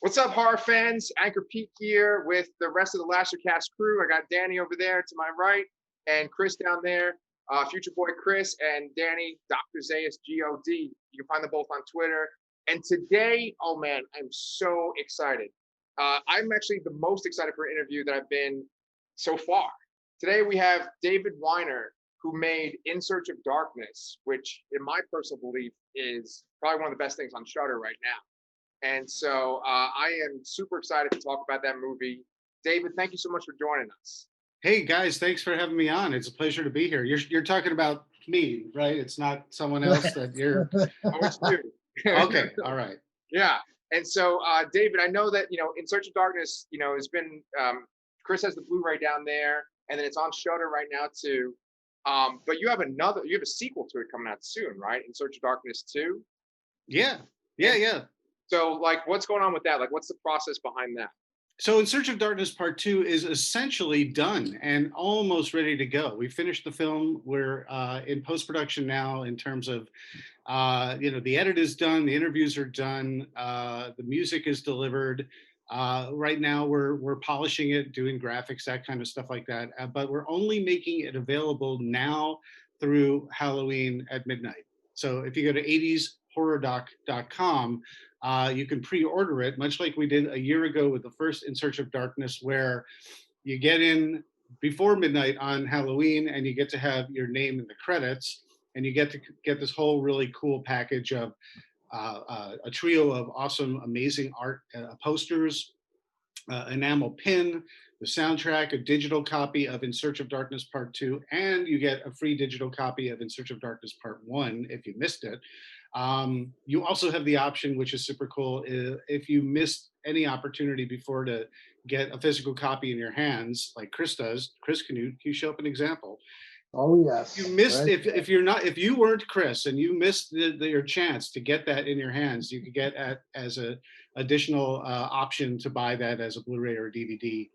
What's up, horror fans? Anchor Pete here with the rest of the Lastercast crew. I got Danny over there to my right and Chris down there, future boy Chris and Danny, DrZaiusGoD. You can find them both on Twitter. And today, oh man, I'm so excited. I'm actually the most excited for an interview that I've been so far. Today we have David Weiner, who made In Search of Darkness, which in my personal belief is probably one of the best things on Shudder right now. And so I am super excited to talk about that movie. David, thank you so much for joining us. Hey guys, thanks for having me on. It's a pleasure to be here. You're talking about me, right? It's not someone else that you're. Oh, it's you. Okay, all right. Yeah. And so, David, I know that In Search of Darkness, has been Chris has the Blu-ray down there, and then it's on Shudder right now too. But you have a sequel to it coming out soon, right? In Search of Darkness 2. Yeah. So, like, what's going on with that? Like, what's the process behind that? So In Search of Darkness Part 2 is essentially done and almost ready to go. We finished the film. We're in post-production now in terms of, the edit is done, the interviews are done, the music is delivered. Right now we're polishing it, doing graphics, that kind of stuff like that. But we're only making it available now through Halloween at midnight. So if you go to 80shorrordoc.com, you can pre-order it, much like we did a year ago with the first In Search of Darkness, where you get in before midnight on Halloween and you get to have your name in the credits, and you get to get this whole really cool package of a trio of awesome, amazing art posters, enamel pin, the soundtrack, a digital copy of In Search of Darkness Part 2, and you get a free digital copy of In Search of Darkness Part 1 if you missed it. You also have the option, which is super cool, if you missed any opportunity before to get a physical copy in your hands, like Chris does. Chris, can you show up an example? Oh yes. You missed, right? if you weren't Chris and you missed your chance to get that in your hands, you could get as a additional option to buy that as a Blu-ray or a DVD.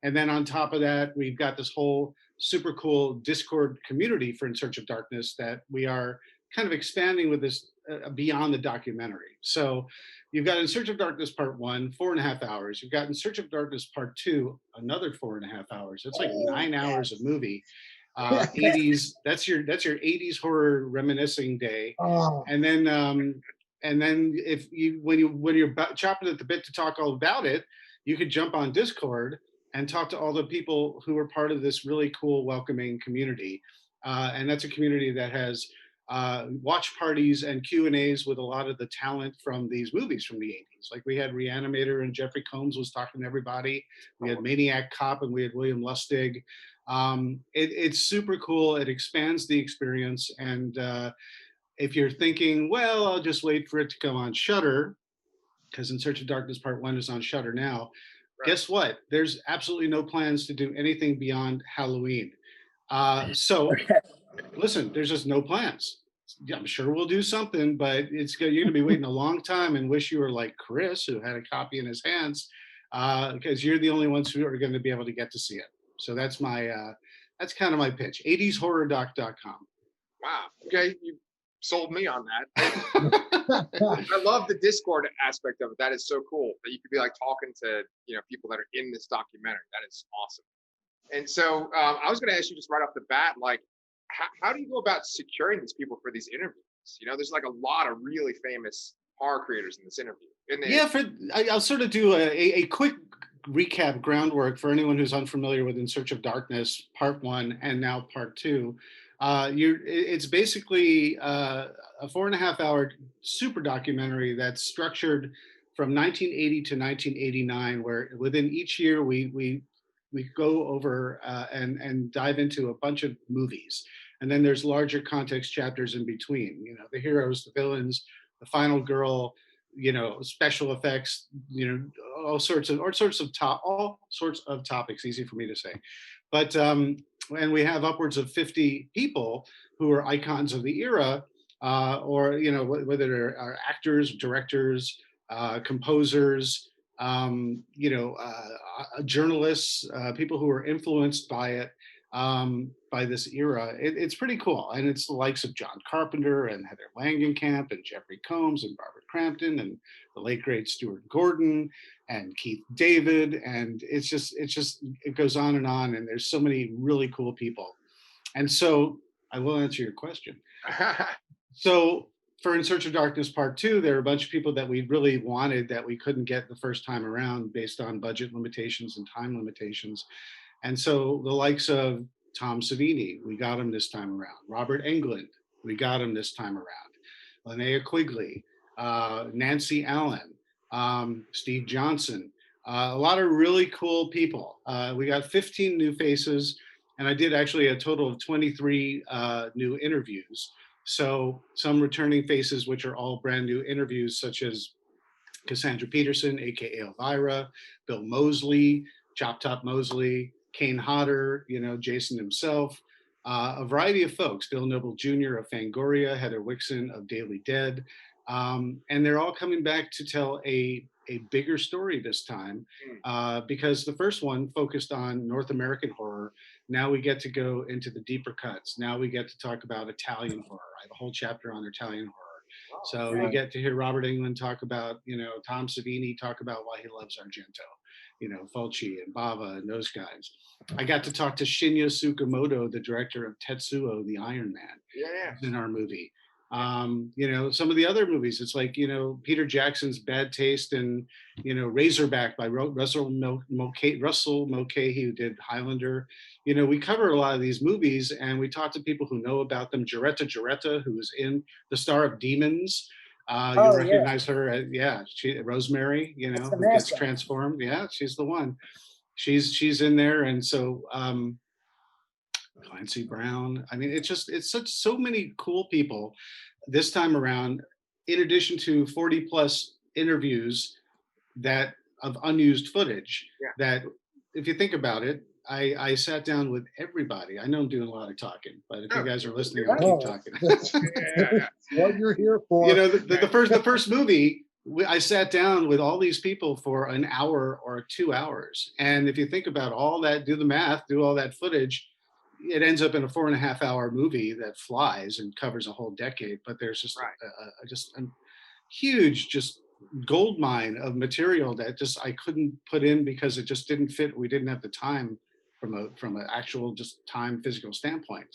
And then on top of that, we've got this whole super cool Discord community for In Search of Darkness that we are kind of expanding with this beyond the documentary. So you've got In Search of Darkness Part 1, 4.5 hours. You've got In Search of Darkness Part 2, another 4.5 hours. It's like 9 hours of movie. 80s. That's your 80s horror reminiscing day. Oh. And then if when you're chopping at the bit to talk all about it, you could jump on Discord and talk to all the people who are part of this really cool, welcoming community. And that's a community that has watch parties and Q&As with a lot of the talent from these movies from the 80s. Like we had Reanimator and Jeffrey Combs was talking to everybody. We had Maniac Cop and we had William Lustig. It's super cool. It expands the experience. And if you're thinking, well, I'll just wait for it to come on Shudder, because In Search of Darkness Part 1 is on Shudder now. Right. Guess what? There's absolutely no plans to do anything beyond Halloween. So listen, there's just no plans. I'm sure we'll do something, but you're going to be waiting a long time and wish you were like Chris, who had a copy in his hands, because you're the only ones who are going to be able to get to see it. So that's that's kind of my pitch. 80shorrordoc.com. Wow. Okay, you sold me on that. I love the Discord aspect of it. That is so cool that you could be like talking to people that are in this documentary. That is awesome. And so I was going to ask you just right off the bat, like, how do you go about securing these people for these interviews? There's like a lot of really famous horror creators in this interview. I'll sort of do a quick recap groundwork for anyone who's unfamiliar with In Search of Darkness Part 1 and now Part 2. It's basically a 4.5 hour super documentary that's structured from 1980 to 1989, where within each year we go over and dive into a bunch of movies. And then there's larger context chapters in between, the heroes, the villains, the final girl, special effects, all sorts of topics, easy for me to say. But and we have upwards of 50 people who are icons of the era, or whether they're actors, directors, composers, journalists, people who are influenced by it. by this era. It's pretty cool. And it's the likes of John Carpenter and Heather Langenkamp and Jeffrey Combs and Robert Crampton and the late great Stuart Gordon and Keith David. And it goes on. And there's so many really cool people. And so I will answer your question. So for In Search of Darkness Part 2, there are a bunch of people that we really wanted that we couldn't get the first time around based on budget limitations and time limitations. And so the likes of Tom Savini, we got him this time around. Robert Englund, we got him this time around. Linnea Quigley, Nancy Allen, Steve Johnson, a lot of really cool people. We got 15 new faces, and I did actually a total of 23 new interviews. So some returning faces, which are all brand new interviews, such as Cassandra Peterson, AKA Elvira, Bill Moseley, Chop Top Mosley, Kane Hodder, Jason himself, a variety of folks, Bill Noble Jr. of Fangoria, Heather Wixson of Daily Dead. And they're all coming back to tell a bigger story this time, because the first one focused on North American horror. Now we get to go into the deeper cuts. Now we get to talk about Italian horror. I have a whole chapter on Italian horror. So you get to hear Robert Englund talk about, Tom Savini talk about why he loves Argento, Fulci and Bava and those guys. I got to talk to Shinya Tsukamoto, the director of Tetsuo, the Iron Man, in our movie. Some of the other movies, it's like, Peter Jackson's Bad Taste and, Razorback by Russell Mulcahy, who did Highlander. We cover a lot of these movies and we talk to people who know about them. Jaretta, who was in the star of Demons. You recognize her as, Rosemary, who gets transformed. Yeah, she's the one. She's in there. And so, Clancy Brown. I mean, it's so many cool people this time around, in addition to 40 plus interviews of unused footage that, if you think about it, I sat down with everybody. I know I'm doing a lot of talking, but if you guys are listening, I'll keep talking. What you're here for. The first movie, I sat down with all these people for an hour or 2 hours. And if you think about all that, do the math, do all that footage, it ends up in a 4.5 hour movie that flies and covers a whole decade. But there's just a huge gold mine of material that I couldn't put in because it just didn't fit. We didn't have the time from an actual time physical standpoint.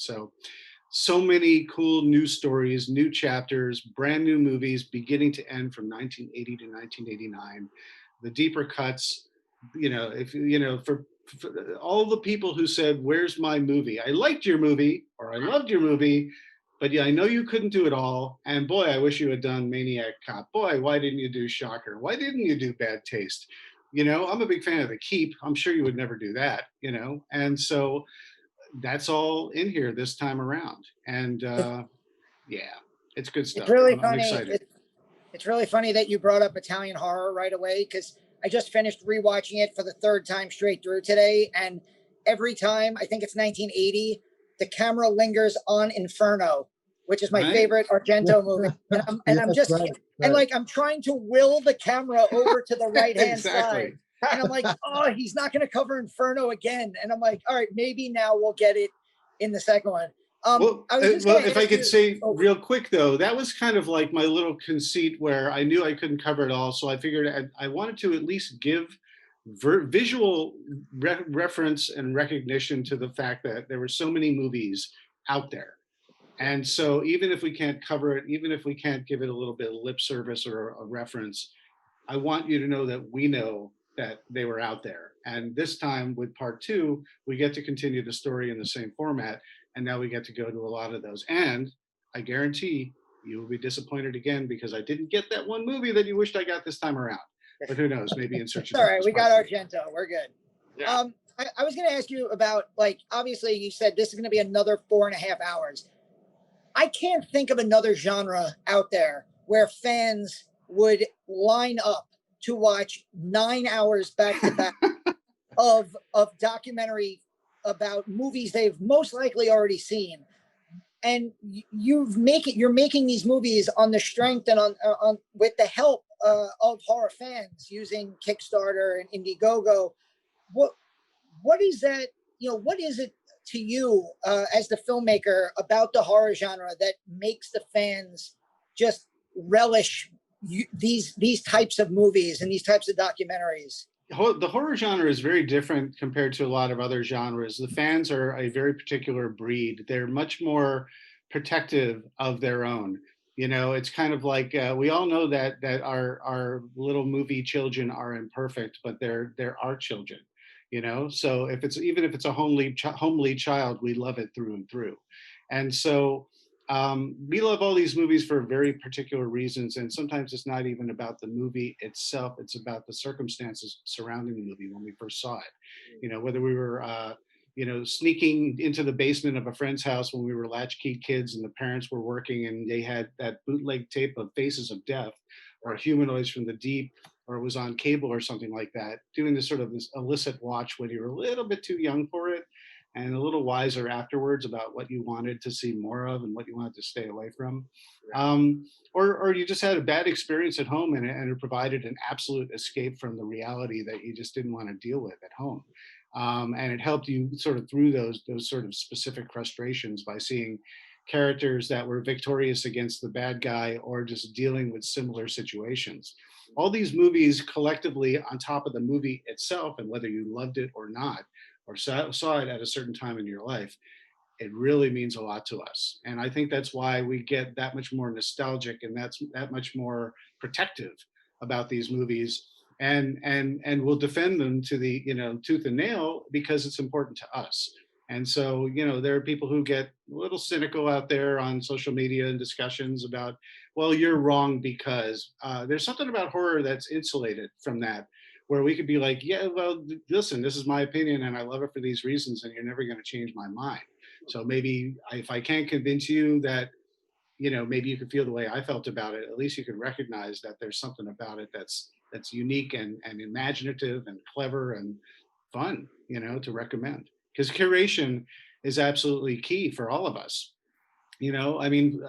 So many cool new stories, new chapters, brand new movies, beginning to end, from 1980 to 1989. The deeper cuts, for all the people who said, "Where's my movie? I liked your movie," or "I loved your movie, but I know you couldn't do it all. And boy, I wish you had done Maniac Cop. Boy, why didn't you do Shocker? Why didn't you do Bad Taste? I'm a big fan of The Keep. I'm sure you would never do that, And so that's all in here this time around. And it's good stuff. It's really I'm funny. excited. It's really funny that you brought up Italian horror right away, because I just finished rewatching it for the third time straight through today. And every time, I think it's 1980, the camera lingers on Inferno, which is my favorite Argento movie. And I'm trying to will the camera over to the right-hand side. And I'm like, oh, he's not going to cover Inferno again. And I'm like, all right, maybe now we'll get it in the second one. If I could say real quick, though, that was kind of like my little conceit where I knew I couldn't cover it all. So I figured I wanted to at least give visual reference and recognition to the fact that there were so many movies out there. And so even if we can't cover it, even if we can't give it a little bit of lip service or a reference, I want you to know that we know that they were out there. And this time with part 2, we get to continue the story in the same format. And now we get to go to a lot of those. And I guarantee you will be disappointed again because I didn't get that one movie that you wished I got this time around. But who knows, maybe In Search of All right, we got Argento. We're good. Yeah. I was going to ask you about, obviously you said this is going to be another 4.5 hours. I can't think of another genre out there where fans would line up to watch 9 hours back to back of documentary about movies they've most likely already seen. And you're making these movies on the strength and on with the help of horror fans using Kickstarter and Indiegogo. What is that? What is it to you as the filmmaker about the horror genre that makes the fans just relish these types of movies and these types of documentaries? The horror genre is very different compared to a lot of other genres. The fans are a very particular breed. They're much more protective of their own. You know, it's kind of like we all know that our little movie children are imperfect, but they're our children. You know, so if it's even if it's a homely child, we love it through and through. And so we love all these movies for very particular reasons, and sometimes it's not even about the movie itself, it's about the circumstances surrounding the movie when we first saw it. You know, whether we were you know, sneaking into the basement of a friend's house when we were latchkey kids and the parents were working and they had that bootleg tape of Faces of Death or Humanoids from the Deep, or it was on cable or something like that, doing this sort of this illicit watch when you were a little bit too young for it and a little wiser afterwards about what you wanted to see more of and what you wanted to stay away from. Or you just had a bad experience at home and it provided an absolute escape from the reality that you just didn't want to deal with at home. And it helped you sort of through those sort of specific frustrations by seeing characters that were victorious against the bad guy or just dealing with similar situations. All these movies collectively on top of the movie itself, and whether you loved it or not, or saw it at a certain time in your life, it really means a lot to us. And I think that's why we get that much more nostalgic and that's that much more protective about these movies, and we'll defend them to the, you know, tooth and nail because it's important to us. And so, you know, there are people who get a little cynical out there on social media and discussions about, well, you're wrong because there's something about horror that's insulated from that, where we could be like, yeah, well, listen, this is my opinion and I love it for these reasons and you're never going to change my mind. So maybe if I can't convince you that, you know, maybe you could feel the way I felt about it, at least you could recognize that there's something about it that's unique and imaginative and clever and fun, you know, to recommend. Because curation is absolutely key for all of us. You know, I mean,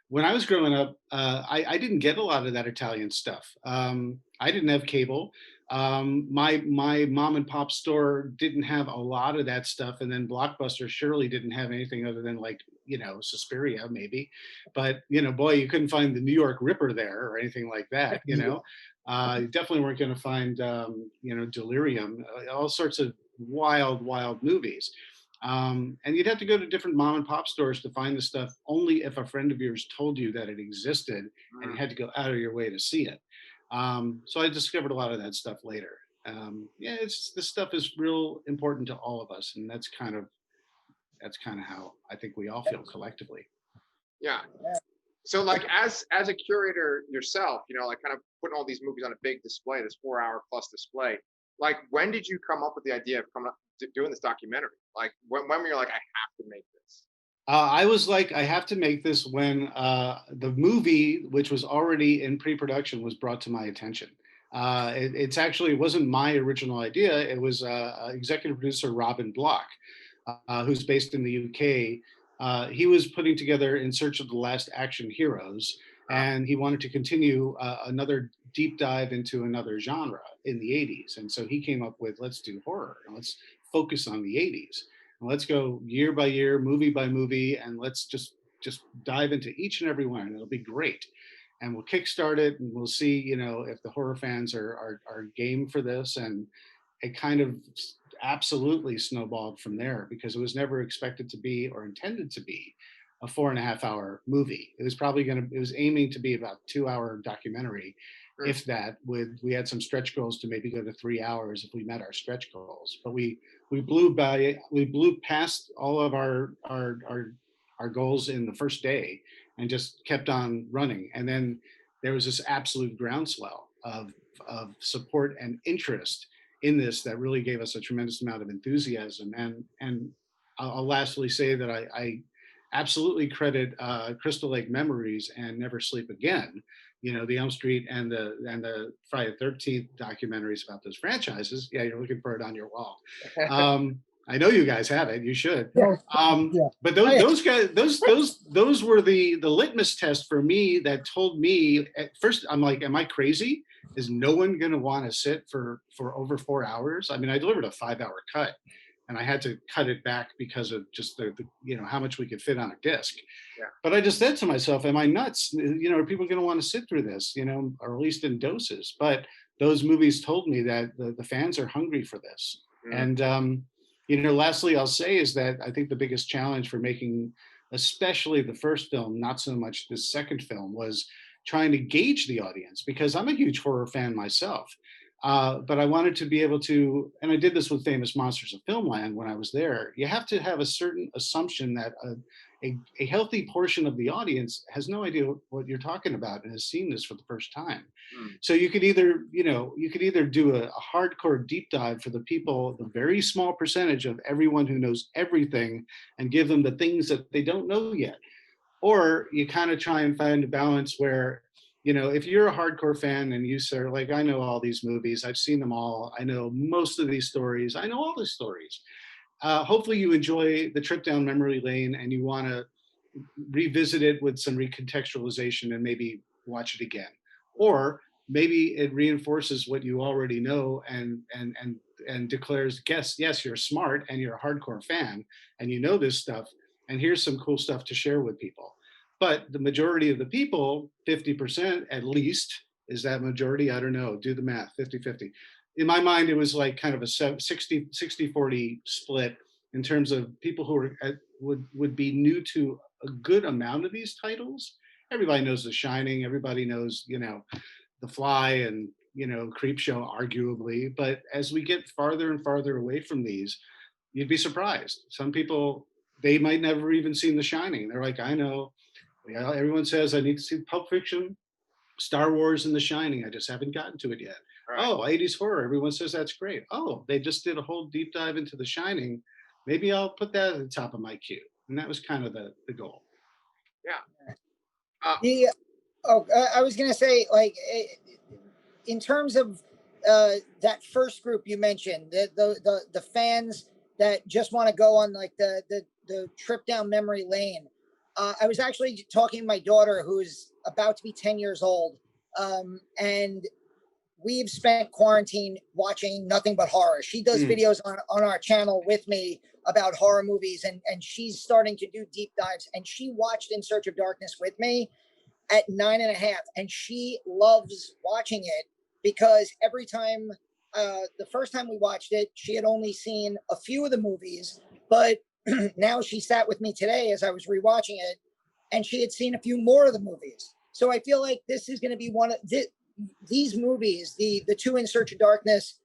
when I was growing up, I didn't get a lot of that Italian stuff. I didn't have cable. My mom and pop store didn't have a lot of that stuff, and then Blockbuster surely didn't have anything other than, like, you know, Suspiria maybe, but you know, boy, you couldn't find the New York Ripper there or anything like that. You know, you definitely weren't going to find you know, Delirium, all sorts of wild movies. And you'd have to go to different mom and pop stores to find the stuff only if a friend of yours told you that it existed and you had to go out of your way to see it. So I discovered a lot of that stuff later. Yeah, this stuff is real important to all of us, and that's kind of how I think we all feel collectively. Yeah. So like as a curator yourself, you know, like kind of putting all these movies on a big display, this 4-hour plus display, like when did you come up with the idea of coming up doing this documentary? Like when were you like, I have to make this? I was like, I have to make this when the movie, which was already in pre-production, was brought to my attention. It's actually, it wasn't my original idea. It was executive producer Robin Block, who's based in the UK. He was putting together In Search of the Last Action Heroes, and he wanted to continue another deep dive into another genre in the 80s. And so he came up with, let's do horror, and let's focus on the 80s. And let's go year by year, movie by movie, and let's just dive into each and every one, and it'll be great. And we'll kickstart it, and we'll see, you know, if the horror fans are game for this. And it kind of absolutely snowballed from there, because it was never expected to be or intended to be a 4.5-hour movie. It was aiming to be about 2-hour documentary, if that. We had some stretch goals to maybe go to 3 hours if we met our stretch goals, but we blew past all of our goals in the first day and just kept on running. And then there was this absolute groundswell of support and interest in this that really gave us a tremendous amount of enthusiasm. And I'll lastly say that I absolutely credit Crystal Lake Memories and Never Sleep Again, you know, the Elm Street and the Friday the 13th documentaries about those franchises. Yeah, you're looking for it on your wall. I know you guys have it. You should. But those guys, those were the litmus test for me that told me at first, I'm like, am I crazy? Is no one going to want to sit for over 4 hours? I mean, I delivered a 5-hour cut, and I had to cut it back because of just the how much we could fit on a disc. Yeah. But I just said to myself, am I nuts? Are people going to want to sit through this? Or at least in doses. But those movies told me that the fans are hungry for this. And lastly, I'll say is that I think the biggest challenge for making, especially the first film, not so much the second film, was trying to gauge the audience, because I'm a huge horror fan myself. But I wanted to be able to, and I did this with Famous Monsters of Filmland when I was there. You have to have a certain assumption that a healthy portion of the audience has no idea what you're talking about and has seen this for the first time. So you could either do a hardcore deep dive for the people, the very small percentage of everyone who knows everything, and give them the things that they don't know yet. Or you kind of try and find a balance where, if you're a hardcore fan and you say, like, I know all these movies, I've seen them all, I know most of these stories, I know all the stories. Hopefully you enjoy the trip down memory lane and you want to revisit it with some recontextualization and maybe watch it again. Or maybe it reinforces what you already know and declares, yes, you're smart and you're a hardcore fan and you know this stuff, and here's some cool stuff to share with people. But the majority of the people, 50% at least, is that majority? I don't know, do the math, 50-50. In my mind, it was like kind of a 60-40 split in terms of people who would be new to a good amount of these titles. Everybody knows The Shining, everybody knows, The Fly and, Creepshow, arguably. But as we get farther and farther away from these, you'd be surprised. Some people, they might never even seen The Shining. They're like, I know, everyone says I need to see Pulp Fiction, Star Wars, and The Shining. I just haven't gotten to it yet. Right. Oh, 80s horror. Everyone says that's great. Oh, they just did a whole deep dive into The Shining. Maybe I'll put that at the top of my queue. And that was kind of the goal. Yeah. I was going to say, like, in terms of that first group you mentioned, the fans that just want to go on like the trip down memory lane. I was actually talking to my daughter, who's about to be 10 years old, and we've spent quarantine watching nothing but horror. She does videos on our channel with me about horror movies, and she's starting to do deep dives. And she watched In Search of Darkness with me at 9.5, and she loves watching it because every time, the first time we watched it, she had only seen a few of the movies, but now she sat with me today as I was rewatching it, and she had seen a few more of the movies. So I feel like this is going to be one of these movies, the two In Search of Darkness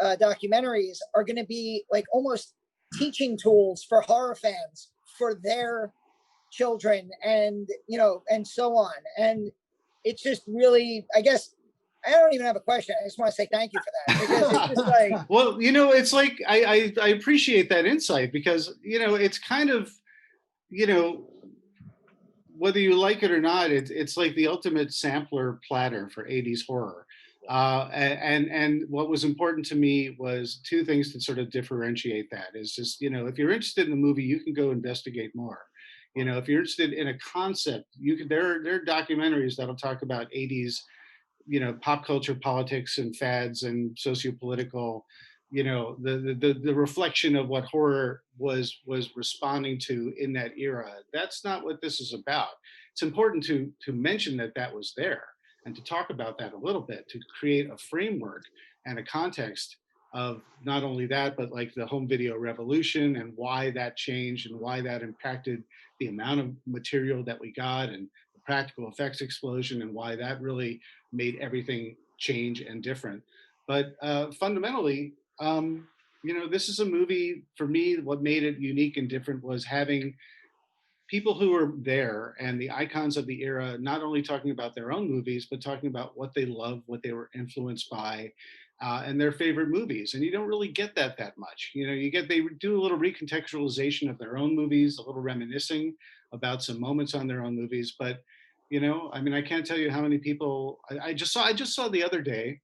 documentaries, are going to be like almost teaching tools for horror fans for their children, and and so on. And it's just really, I guess, I don't even have a question. I just want to say thank you for that, because it's just like, well, it's like I appreciate that insight, because it's kind of, whether you like it or not, it's like the ultimate sampler platter for 80s horror. And what was important to me was two things to sort of differentiate that is just, if you're interested in the movie, you can go investigate more. If you're interested in a concept, there are documentaries that'll talk about 80s, pop culture, politics, and fads, and sociopolitical, the reflection of what horror was responding to in that era. That's not what this is about. It's important to mention that was there, and to talk about that a little bit, to create a framework and a context of not only that, but like the home video revolution and why that changed and why that impacted the amount of material that we got, and the practical effects explosion, and why that really made everything change and different. But fundamentally, this is a movie, for me, what made it unique and different was having people who were there and the icons of the era, not only talking about their own movies, but talking about what they love, what they were influenced by, and their favorite movies. And you don't really get that much. They do a little recontextualization of their own movies, a little reminiscing about some moments on their own movies. But, I can't tell you how many people I just saw the other day.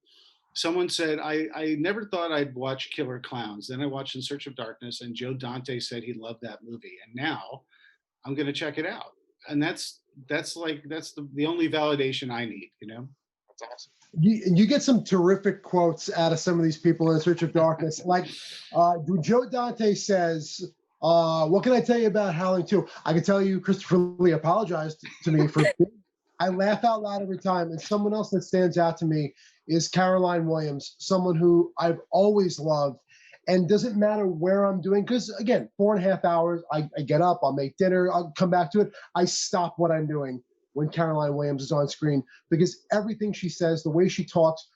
Someone said, I never thought I'd watch Killer Clowns. Then I watched In Search of Darkness, and Joe Dante said he loved that movie. And now I'm going to check it out. And that's the only validation I need, That's awesome. You get some terrific quotes out of some of these people in Search of Darkness. Like Joe Dante says, what can I tell you about Howling 2? I can tell you Christopher Lee apologized to me for I laugh out loud every time. And someone else that stands out to me is Caroline Williams, someone who I've always loved. And doesn't matter where I'm doing, because again, 4.5 hours, I get up, I'll make dinner, I'll come back to it. I stop what I'm doing when Caroline Williams is on screen, because everything she says, the way she talks,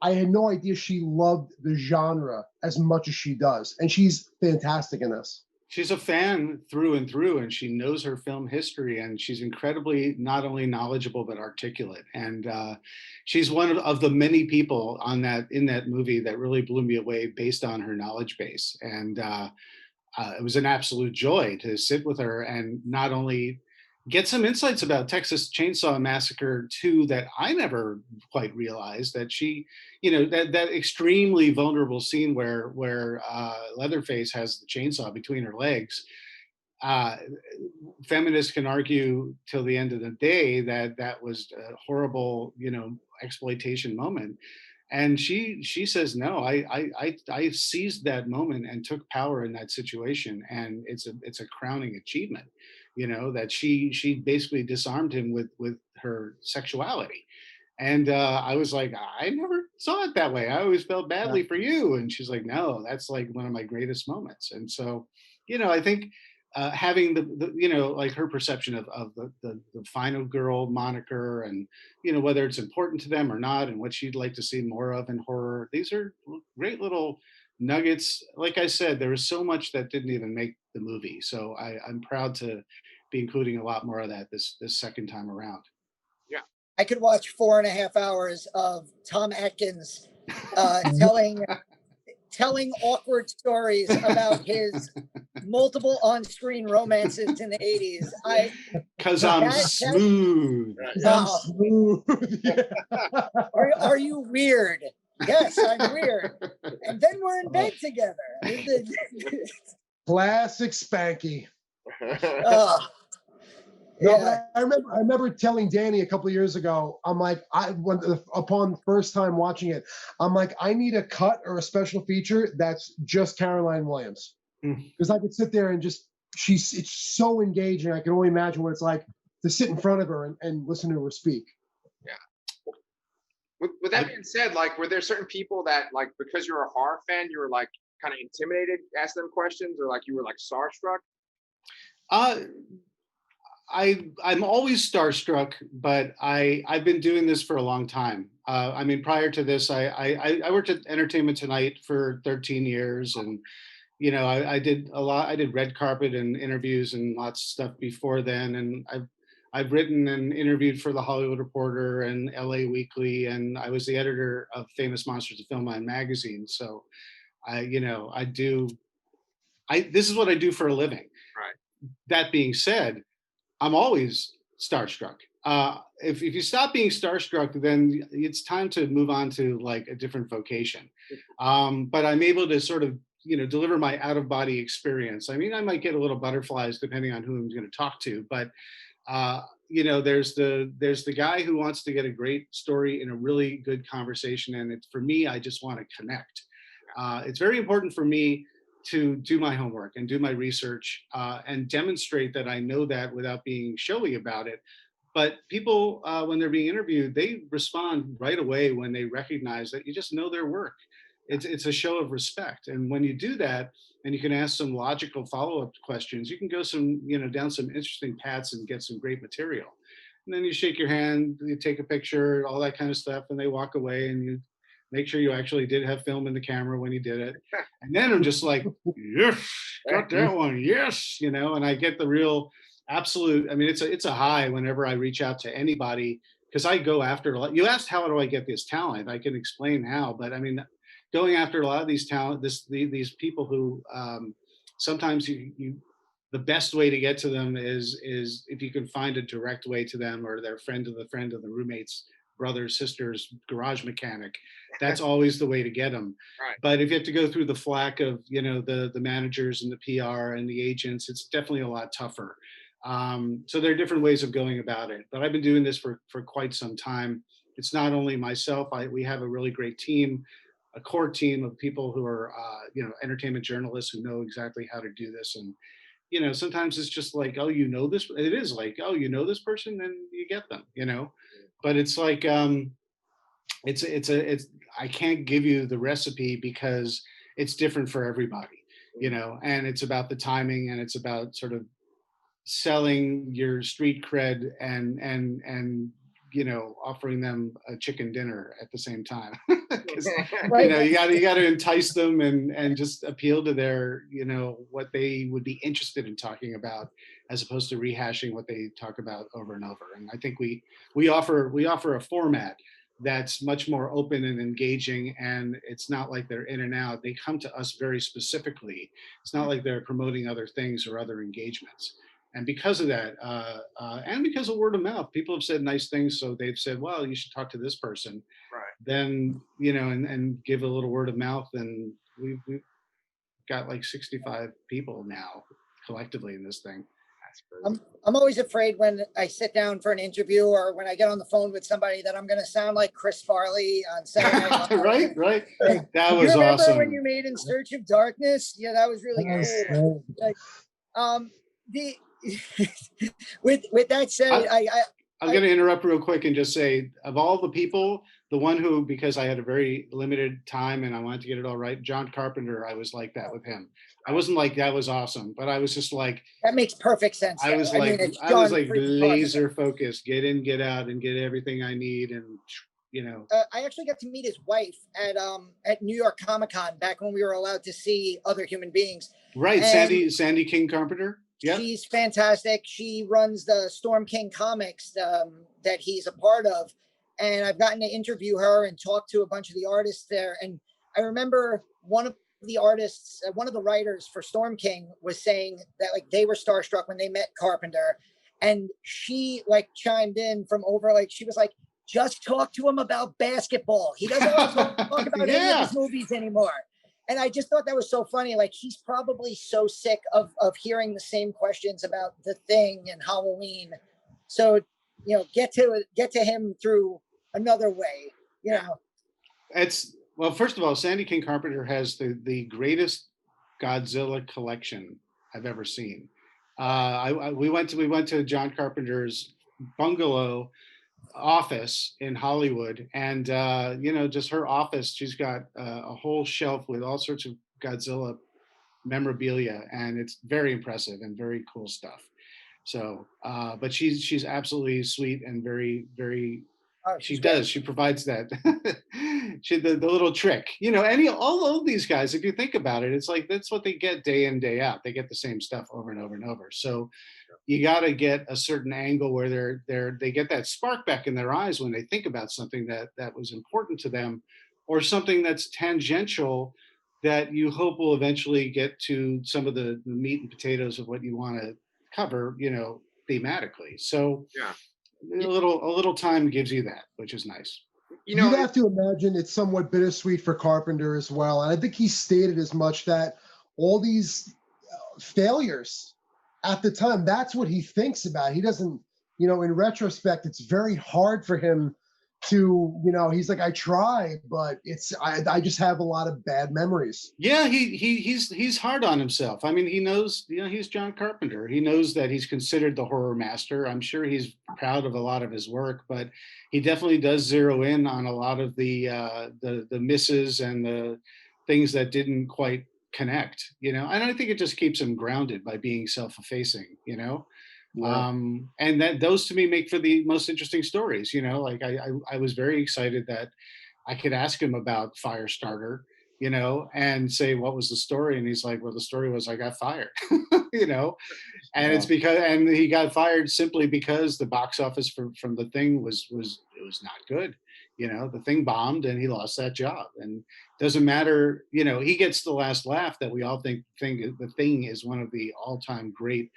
I had no idea she loved the genre as much as she does. And she's fantastic in this. She's a fan through and through, and she knows her film history, and she's incredibly not only knowledgeable but articulate. And she's one of the many people on in that movie that really blew me away based on her knowledge base. And it was an absolute joy to sit with her and not only get some insights about Texas Chainsaw Massacre 2 that I never quite realized, that she, that extremely vulnerable scene where Leatherface has the chainsaw between her legs. Feminists can argue till the end of the day that that was a horrible, exploitation moment. And she says, no, I seized that moment and took power in that situation. And it's a crowning achievement, that she basically disarmed him with her sexuality. And I was like, I never saw it that way. I always felt badly for you. And she's like, no, that's like one of my greatest moments. And so, I think having the like her perception of the final girl moniker, and whether it's important to them or not, and what she'd like to see more of in horror, these are great little nuggets. Like I said, there was so much that didn't even make the movie, so I'm proud to be including a lot more of that this second time around. Yeah, I could watch 4.5 hours of Tom Atkins telling awkward stories about his multiple on-screen romances in the 80s. Because I'm smooth. Yeah. Are you weird? Yes, I'm weird. And then we're in bed together. Classic Spanky. Yeah. No, I remember telling Danny a couple of years ago, I'm like, upon the first time watching it, I'm like, I need a cut or a special feature that's just Caroline Williams. Because I could sit there and it's so engaging. I can only imagine what it's like to sit in front of her and listen to her speak. Yeah. With that being said, like, were there certain people that, like, because you're a horror fan, you were like kind of intimidated, ask them questions, or like you were like starstruck? I'm always starstruck, but I've been doing this for a long time. I mean, prior to this, I worked at Entertainment Tonight for 13 years, and I did a lot. I did red carpet and interviews and lots of stuff before then, and I've written and interviewed for the Hollywood Reporter and LA Weekly, and I was the editor of Famous Monsters of Filmland magazine. So this is what I do for a living. Right. That being said, I'm always starstruck. If you stop being starstruck, then it's time to move on to like a different vocation. But I'm able to sort of, deliver my out of body experience. I mean, I might get a little butterflies depending on who I'm going to talk to, but there's the guy who wants to get a great story in a really good conversation. And for me, I just want to connect. It's very important for me to do my homework and do my research and demonstrate that I know that without being showy about it. But people, when they're being interviewed, they respond right away when they recognize that you just know their work. It's a show of respect. And when you do that, and you can ask some logical follow-up questions, you can go down some interesting paths and get some great material. And then you shake your hand, you take a picture, all that kind of stuff, and they walk away, and you make sure you actually did have film in the camera when you did it. And then I'm just like, yes, got that one, yes, and I get the real absolute, I mean, it's a high whenever I reach out to anybody, because I go after a lot. You asked, how do I get this talent? I can explain how, but I mean, going after a lot of these talent, these people who sometimes the best way to get to them is if you can find a direct way to them, or their friend of the roommate's brother, sister's garage mechanic. That's always the way to get them. Right. But if you have to go through the flack of the managers and the PR and the agents, it's definitely a lot tougher. So there are different ways of going about it. But I've been doing this for quite some time, it's not only myself. We have a really great team, a core team of people who are, entertainment journalists who know exactly how to do this. And, sometimes it's just like, oh, this. It is like, oh, this person, then you get them, But it's like, it's I can't give you the recipe because it's different for everybody, and it's about the timing, and it's about sort of selling your street cred and offering them a chicken dinner at the same time. 'Cause, you got to entice them and just appeal to their what they would be interested in talking about, as opposed to rehashing what they talk about over and over. And I think we offer a format that's much more open and engaging, and it's not like they're in and out. They come to us very specifically. It's not like they're promoting other things or other engagements. And because of that, and because of word of mouth, people have said nice things. So they've said, well, you should talk to this person. Right. Then, and give a little word of mouth. And we've got like 65 people now collectively in this thing. I'm always afraid when I sit down for an interview or when I get on the phone with somebody that I'm going to sound like Chris Farley on Saturday Night Live. Right. That was you remember awesome. when you made In Search of Darkness? Yeah, that was really cool. Like, with that said, I'm going to interrupt real quick and just say, of all the people, the one who, because I had a very limited time and I wanted to get it all right, John Carpenter, I was like that with him. I wasn't like, that was awesome, but I was just like, that makes perfect sense. I was like laser focused, get in, get out, and get everything I need. And, I actually got to meet his wife at New York Comic-Con back when we were allowed to see other human beings. Right. And Sandy King Carpenter. Yeah. She's fantastic. She runs the Storm King Comics that he's a part of. And I've gotten to interview her and talk to a bunch of the artists there. And I remember one of the artists, one of the writers for Storm King was saying that like they were starstruck when they met Carpenter. And she like chimed in from over, like she was like, just talk to him about basketball. He doesn't want to talk about any of his movies anymore. And I just thought that was so funny. Like he's probably so sick of hearing the same questions about The Thing and Halloween. So, get to him through another way, Well, first of all, Sandy King Carpenter has the greatest Godzilla collection I've ever seen. We went to John Carpenter's bungalow office in Hollywood, and just her office, she's got a whole shelf with all sorts of Godzilla memorabilia, and it's very impressive and very cool stuff. So but she's absolutely sweet and very, very she provides that the little trick, all of these guys, if you think about it, it's like that's what they get day in, day out. They get the same stuff over and over and over. So you got to get a certain angle where they get that spark back in their eyes when they think about something that was important to them, or something that's tangential that you hope will eventually get to some of the meat and potatoes of what you want to cover, thematically. So a little time gives you that, which is nice. You'd have to imagine it's somewhat bittersweet for Carpenter as well. And I think he stated as much that all these failures at the time, that's what he thinks about. He doesn't, in retrospect, it's very hard for him to, he's like, I try, but I just have a lot of bad memories. Yeah, he's hard on himself. I mean, he knows, he's John Carpenter. He knows that he's considered the horror master. I'm sure he's proud of a lot of his work, but he definitely does zero in on a lot of the misses and the things that didn't quite connect, and I think it just keeps him grounded by being self-effacing, Yeah. And that those to me make for the most interesting stories. Like I was very excited that I could ask him about Firestarter, and say, what was the story? And he's like, well, the story was I got fired, and it's and he got fired simply because the box office from The Thing was not good. The Thing bombed and he lost that job, and doesn't matter, he gets the last laugh that we all think The Thing is one of the all-time great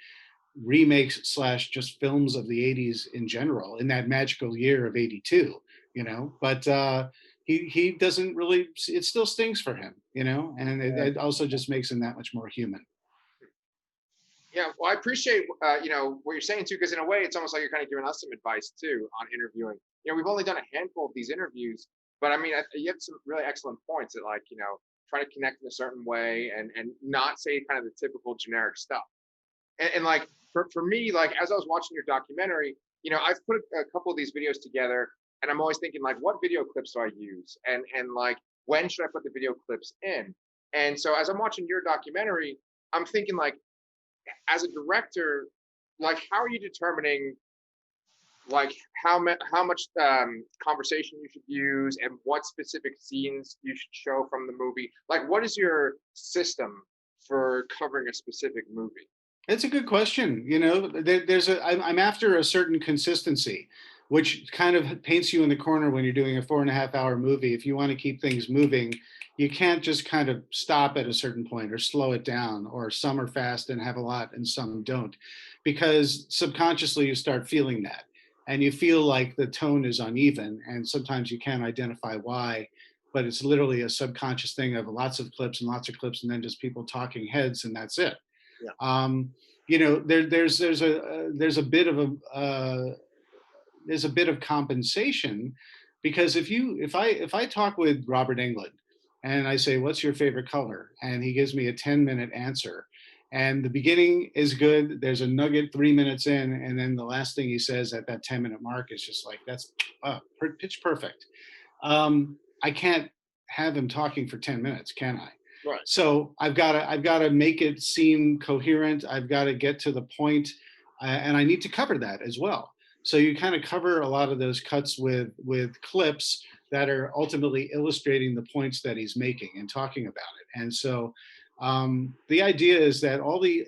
remakes / just films of the 80s in general, in that magical year of 82, but he doesn't really, it still stings for him, and it also just makes him that much more human. Yeah, well, I appreciate what you're saying too, because in a way it's almost like you're kind of giving us some advice too on interviewing. we've only done a handful of these interviews, but I mean, you have some really excellent points that, like, try to connect in a certain way and not say kind of the typical generic stuff. And like, for me, like, as I was watching your documentary, I've put a couple of these videos together, and I'm always thinking, like, what video clips do I use? And like, when should I put the video clips in? And so as I'm watching your documentary, I'm thinking, like, as a director, like, how are you determining, like, how much conversation you should use and what specific scenes you should show from the movie? Like, what is your system for covering a specific movie? It's a good question. I'm after a certain consistency, which kind of paints you in the corner when you're doing a 4.5 hour movie. If you want to keep things moving, you can't just kind of stop at a certain point or slow it down, or some are fast and have a lot and some don't, because subconsciously you start feeling that, and you feel like the tone is uneven, and sometimes you can't identify why, but it's literally a subconscious thing of lots of clips and lots of clips and then just people talking heads, and that's it. Yeah. There's a bit of compensation, because if I talk with Robert Englund and I say, what's your favorite color, and he gives me a 10-minute answer, and the beginning is good, there's a nugget 3 minutes in, and then the last thing he says at that 10-minute mark is just like, that's pitch perfect. I can't have him talking for 10 minutes, can I? Right. So I've got to make it seem coherent. I've got to get to the point, and I need to cover that as well. So you kind of cover a lot of those cuts with clips that are ultimately illustrating the points that he's making and talking about it. And so the idea is that all the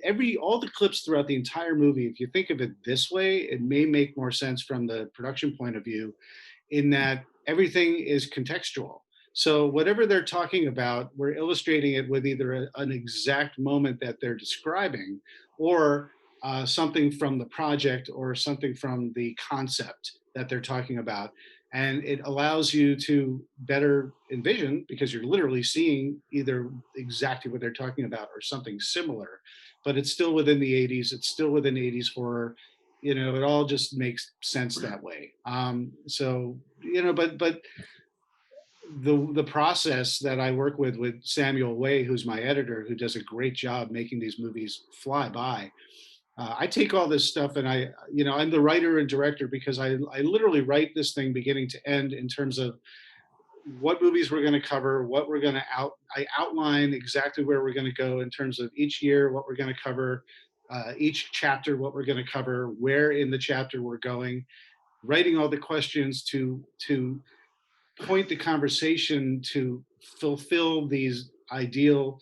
clips throughout the entire movie, if you think of it this way, it may make more sense from the production point of view, in that everything is contextual. So whatever they're talking about, we're illustrating it with either an exact moment that they're describing, or something from the project, or something from the concept that they're talking about. And it allows you to better envision, because you're literally seeing either exactly what they're talking about or something similar, but it's still within the 80s. It's still within 80s horror. It all just makes sense that way. But the process that I work with Samuel Way, who's my editor, who does a great job making these movies fly by. I take all this stuff and I'm the writer and director, because I literally write this thing beginning to end in terms of what movies we're going to cover, what we're going to I outline exactly where we're going to go in terms of each year, what we're going to cover, each chapter, what we're going to cover, where in the chapter we're going, writing all the questions to point the conversation to fulfill these ideal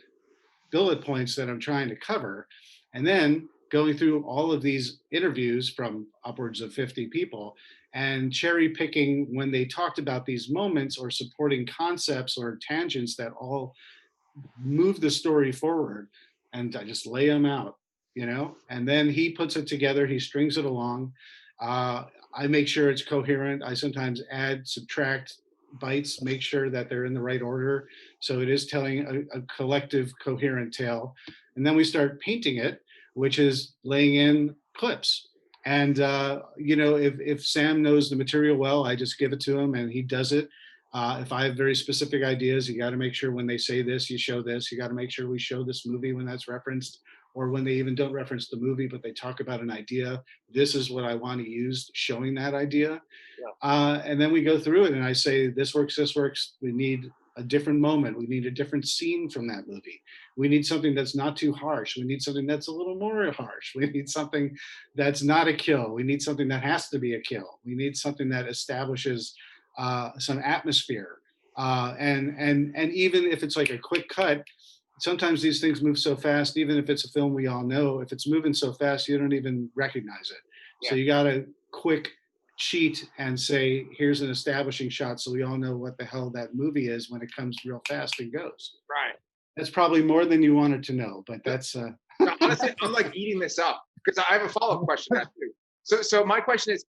bullet points that I'm trying to cover, and then going through all of these interviews from upwards of 50 people and cherry picking when they talked about these moments or supporting concepts or tangents that all move the story forward, and I just lay them out, and then he puts it together, he strings it along. I make sure it's coherent. I sometimes add, subtract bites, make sure that they're in the right order, so it is telling a collective coherent tale. And then we start painting it, which is laying in clips. And if Sam knows the material well, I just give it to him and he does it. If I have very specific ideas, you got to make sure when they say this, you show this. You got to make sure we show this movie when that's referenced, or when they even don't reference the movie, but they talk about an idea. This is what I want to use, showing that idea. Yeah. And then we go through it and I say, this works, this works. We need a different moment. We need a different scene from that movie. We need something that's not too harsh. We need something that's a little more harsh. We need something that's not a kill. We need something that has to be a kill. We need something that establishes some atmosphere. And even if it's like a quick cut, sometimes these things move so fast, even if it's a film we all know, if it's moving so fast, you don't even recognize it. Yeah. So you got to quick cheat and say, here's an establishing shot, so we all know what the hell that movie is when it comes real fast and goes. Right. That's probably more than you wanted to know, but that's honestly, I'm like eating this up, because I have a follow-up question too. So my question is,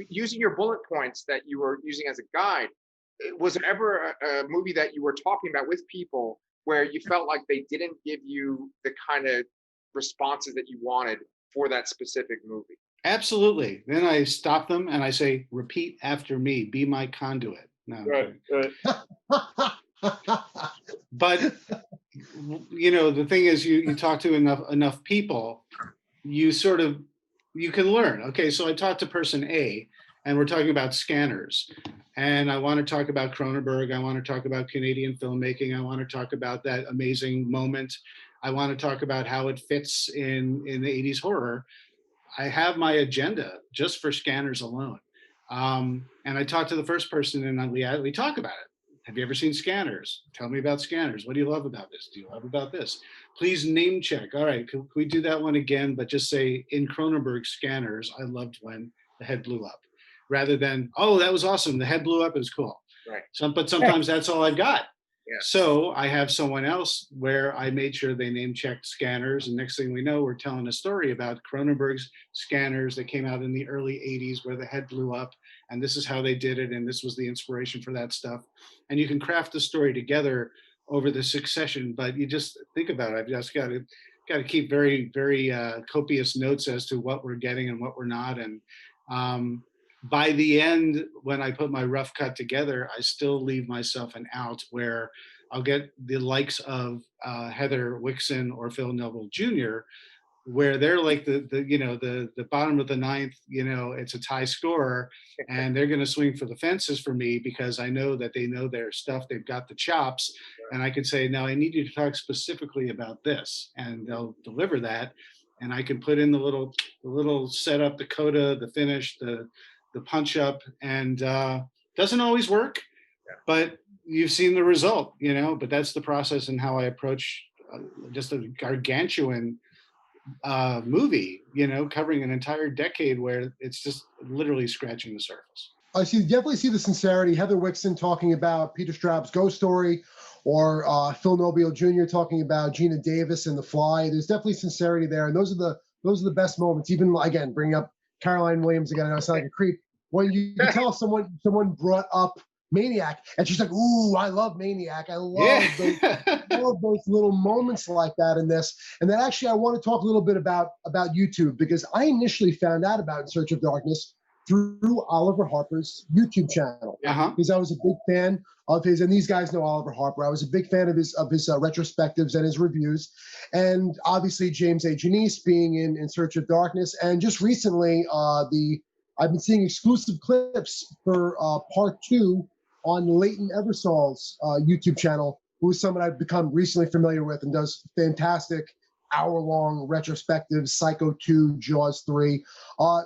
using your bullet points that you were using as a guide, was there ever a movie that you were talking about with people where you felt like they didn't give you the kind of responses that you wanted for that specific movie? Absolutely. Then I stop them and I say, repeat after me, be my conduit. No, I'm Right, kidding. right. But you know, the thing is, you talk to enough people, you sort of, you can learn. Okay, so I talked to person A, and we're talking about scanners, and I want to talk about Cronenberg. I want to talk about Canadian filmmaking. I want to talk about that amazing moment. I want to talk about how it fits in the 80s horror. I have my agenda just for scanners alone. And I talk to the first person and we talk about it. Have you ever seen Scanners? Tell me about Scanners. What do you love about this? Do you love about this? Please name check. All right, can we do that one again? But just say, in Cronenberg Scanners, I loved when the head blew up. Rather than, oh, that was awesome. The head blew up. It was cool. Right. But sometimes that's all I've got. Yeah. So I have someone else where I made sure they name checked Scanners. And next thing we know, we're telling a story about Cronenberg's Scanners that came out in the early 80s where the head blew up. And this is how they did it. And this was the inspiration for that stuff. And you can craft the story together over the succession. But you just think about it. I've just got to keep very, very copious notes as to what we're getting and what we're not. And by the end, when I put my rough cut together, I still leave myself an out where I'll get the likes of Heather Wixson or Phil Neville Jr., where they're like the bottom of the ninth, it's a tie score, and they're going to swing for the fences for me because I know that they know their stuff. They've got the chops, and I could say, now I need you to talk specifically about this, and they'll deliver that. And I can put in the little setup, the coda, the finish, the punch up, and doesn't always work, but you've seen the result, but that's the process and how I approach just a gargantuan movie, covering an entire decade where it's just literally scratching the surface. I definitely see the sincerity. Heather Wixson talking about Peter Straub's Ghost Story, or Phil Nobile Jr. talking about Gina Davis and The Fly. There's definitely sincerity there, and those are the best moments. Even again, bringing up Caroline Williams again. I know I sound like a creep. When you can tell someone brought up Maniac, and she's like, "Ooh, I love Maniac. I love those little moments like that in this." And then actually, I want to talk a little bit about YouTube, because I initially found out about In Search of Darkness through Oliver Harper's YouTube channel, because I was a big fan of his, and these guys know Oliver Harper. I was a big fan of his retrospectives and his reviews, and obviously James A. Janice being in Search of Darkness, and just recently I've been seeing exclusive clips for part 2 on Leighton Eversol's YouTube channel, who is someone I've become recently familiar with and does fantastic hour-long retrospectives, Psycho 2, Jaws 3.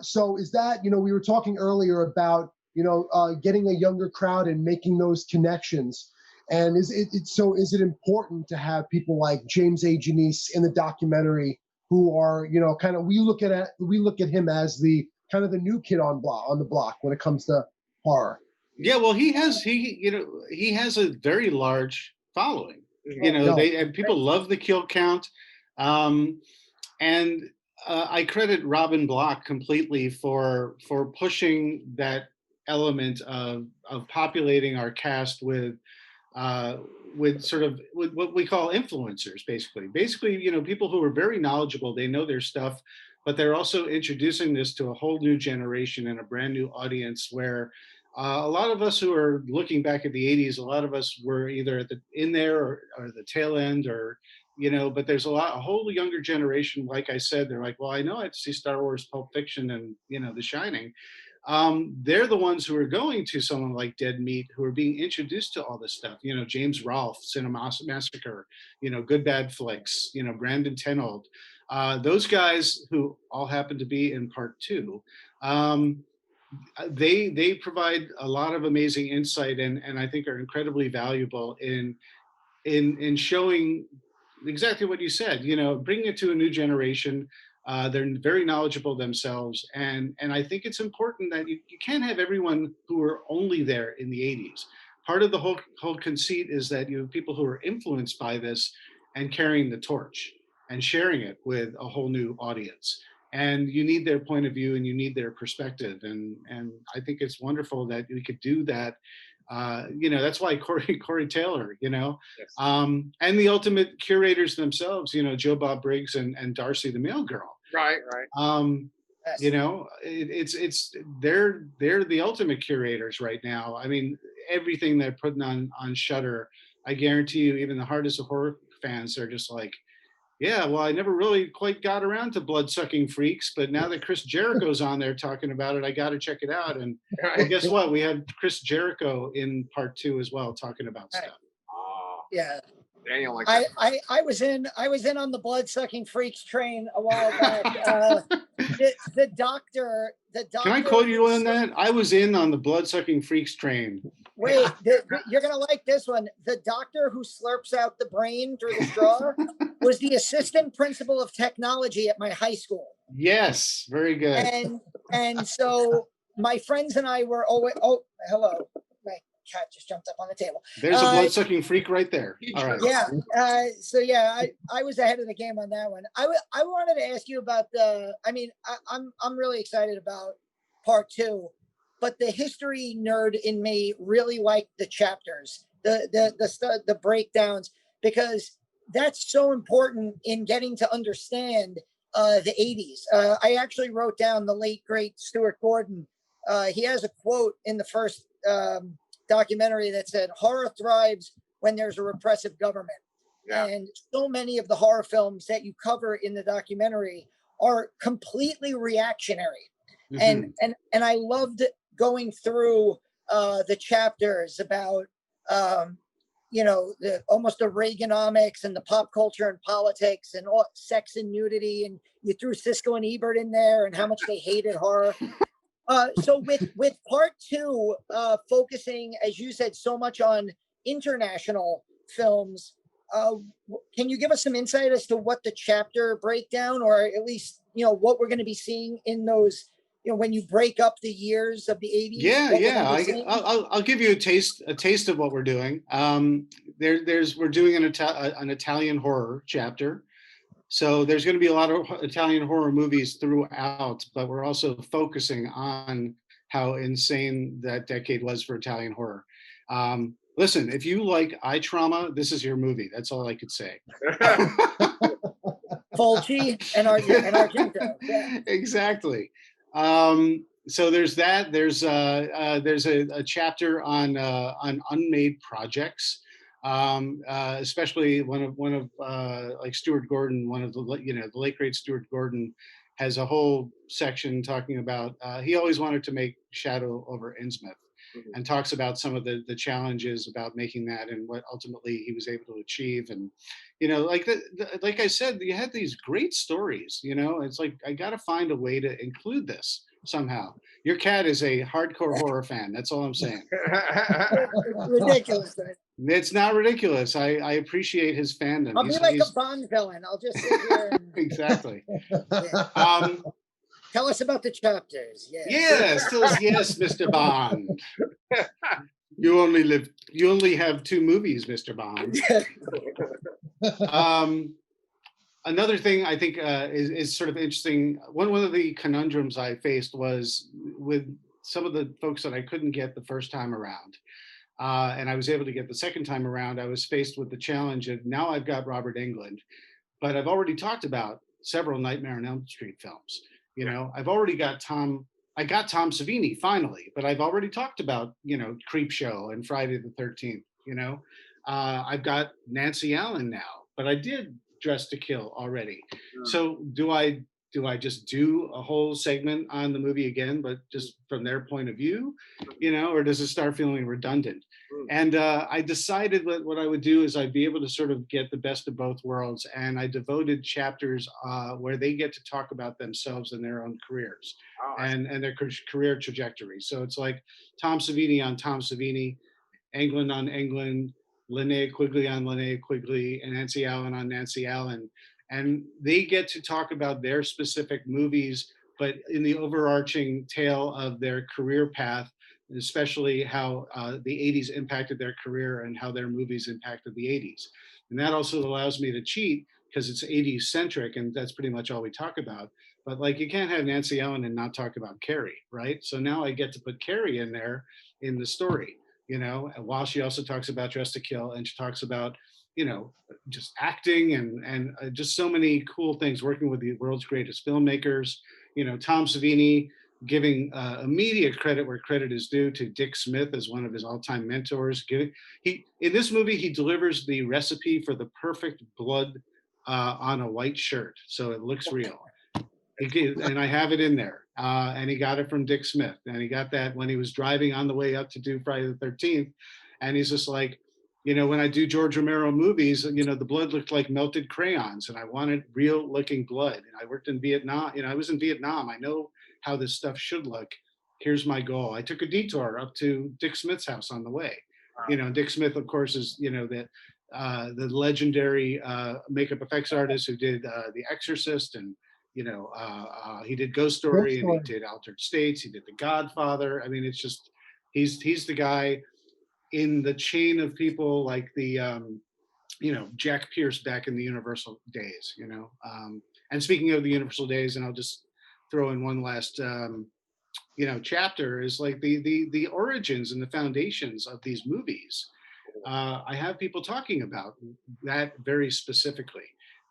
So is that, we were talking earlier about, getting a younger crowd and making those connections. And is it important to have people like James A. Janice in the documentary who are, we look at him as the kind of the new kid on the block when it comes to horror. Yeah, well, he has a very large following. And people love the kill count, and I credit Robin Block completely for pushing that element of populating our cast with what we call influencers, basically, people who are very knowledgeable. They know their stuff, but they're also introducing this to a whole new generation and a brand new audience where a lot of us who are looking back at the 80s, a lot of us were either in there or the tail end, or, but there's a whole younger generation. Like I said, they're like, well, I know I have to see Star Wars, Pulp Fiction, and, The Shining. They're the ones who are going to someone like Dead Meat, who are being introduced to all this stuff. James Rolfe, Cinema Massacre, Good Bad Flicks, Brandon Tenold. Those guys who all happen to be in part 2, they provide a lot of amazing insight, and I think are incredibly valuable in showing exactly what you said, bringing it to a new generation. They're very knowledgeable themselves, and I think it's important that you can't have everyone who are only there in the 80s. Part of the whole conceit is that you have people who are influenced by this and carrying the torch and sharing it with a whole new audience. And you need their point of view and you need their perspective. And I think it's wonderful that we could do that. That's why Corey Taylor, yes. And the ultimate curators themselves, Joe Bob Briggs and Darcy the Mail Girl. Right. You know, they're the ultimate curators right now. I mean, everything they're putting on Shudder, I guarantee you, even the hardest of horror fans are just like, yeah, well, I never really quite got around to Blood-Sucking Freaks, but now that Chris Jericho's on there talking about it, I got to check it out. And well, guess what? We have Chris Jericho in part 2 as well, talking about stuff. Yeah. Daniel, like I was in on the Blood-Sucking Freaks train a while back. The doctor. Can I quote you on that? I was in on the Blood-Sucking Freaks train. Wait, you're gonna like this one. The doctor who slurps out the brain through the straw was the assistant principal of technology at my high school. Yes, very good. And so my friends and I were always. Oh, hello. My cat just jumped up on the table. There's a blood-sucking freak right there. All right. Yeah. So yeah, I was ahead of the game on that one. I wanted to ask you about the. I mean, I'm really excited about part 2. But the history nerd in me really liked the chapters, the breakdowns, because that's so important in getting to understand the 80s. I actually wrote down the late, great Stuart Gordon. He has a quote in the first documentary that said, "Horror thrives when there's a repressive government." Yeah. And so many of the horror films that you cover in the documentary are completely reactionary. Mm-hmm. And I loved going through the chapters about almost the Reaganomics and the pop culture and politics and all sex and nudity, and you threw Siskel and Ebert in there and how much they hated horror. So with part 2 focusing, as you said, so much on international films, can you give us some insight as to what the chapter breakdown, or at least what we're going to be seeing in those? When you break up the years of the 80s. Yeah. I'll give you a taste of what we're doing. We're doing an Italian horror chapter. So there's going to be a lot of Italian horror movies throughout, but we're also focusing on how insane that decade was for Italian horror. Listen, if you like eye trauma, this is your movie. That's all I could say. Fulci and Argento. Yeah. Exactly. So there's that. There's a chapter on unmade projects, especially one of like Stuart Gordon, one of the late great Stuart Gordon has a whole section talking about he always wanted to make Shadow over Innsmouth, mm-hmm. and talks about some of the challenges about making that and what ultimately he was able to achieve. And like I said, you had these great stories. It's like I got to find a way to include this somehow. Your cat is a hardcore horror fan. That's all I'm saying. Ridiculous. It's not ridiculous. I appreciate his fandom. I'll be like a Bond villain. I'll just sit here. Exactly. Yeah. Tell us about the chapters. Yeah. Yes, Mr. Bond. You only have 2 movies, Mr. Bond. Another thing I think is sort of interesting. One of the conundrums I faced was with some of the folks that I couldn't get the first time around, and I was able to get the second time around. I was faced with the challenge of now I've got Robert Englund, but I've already talked about several Nightmare on Elm Street films. I've already got Tom. I got Tom Savini finally, but I've already talked about Creepshow and Friday the 13th. I've got Nancy Allen now, but I did Dressed to Kill already. So do I just do a whole segment on the movie again, but just from their point of view, or does it start feeling redundant? And I decided that what I would do is I'd be able to sort of get the best of both worlds. And I devoted chapters where they get to talk about themselves and their own careers and their career trajectory. So it's like Tom Savini on Tom Savini, Englund on Englund, Linnea Quigley on Linnea Quigley, and Nancy Allen on Nancy Allen. And they get to talk about their specific movies, but in the overarching tale of their career path, especially how the 80s impacted their career and how their movies impacted the 80s. And that also allows me to cheat because it's 80s centric, and that's pretty much all we talk about. But like, you can't have Nancy Allen and not talk about Carrie, right? So now I get to put Carrie in there in the story. While she also talks about Dressed to Kill, and she talks about, just acting and just so many cool things, working with the world's greatest filmmakers, Tom Savini giving immediate credit where credit is due to Dick Smith as one of his all-time mentors. In this movie, he delivers the recipe for the perfect blood on a white shirt, so it looks real. And I have it in there. And he got it from Dick Smith. And he got that when he was driving on the way up to do Friday the 13th. And he's just like, when I do George Romero movies, the blood looked like melted crayons, and I wanted real looking blood. And I worked in Vietnam. I was in Vietnam. I know how this stuff should look. Here's my goal. I took a detour up to Dick Smith's house on the way. Dick Smith, of course, is, the legendary makeup effects artist who did The Exorcist, and he did Ghost Story, and he did Altered States. He did The Godfather. I mean, it's just, he's the guy in the chain of people like the, Jack Pierce back in the Universal days, and speaking of the Universal days, and I'll just throw in one last, chapter, is like the origins and the foundations of these movies. I have people talking about that very specifically,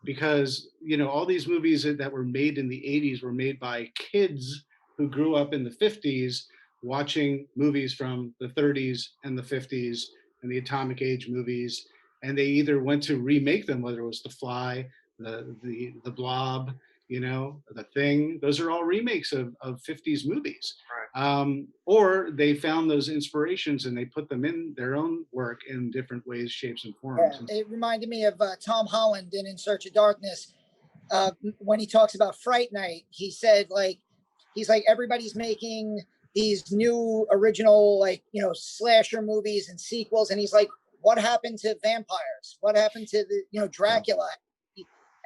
because all these movies that were made in the 80s were made by kids who grew up in the 50s watching movies from the 30s and the 50s and the Atomic Age movies, and they either went to remake them, whether it was The Fly, the Blob, The Thing. Those are all remakes of 50s movies. Right. Or they found those inspirations and they put them in their own work in different ways, shapes, and forms. Yeah, it reminded me of Tom Holland in Search of Darkness. When he talks about Fright Night, he said, he's like, everybody's making these new original, slasher movies and sequels. And he's like, what happened to vampires? What happened to Dracula?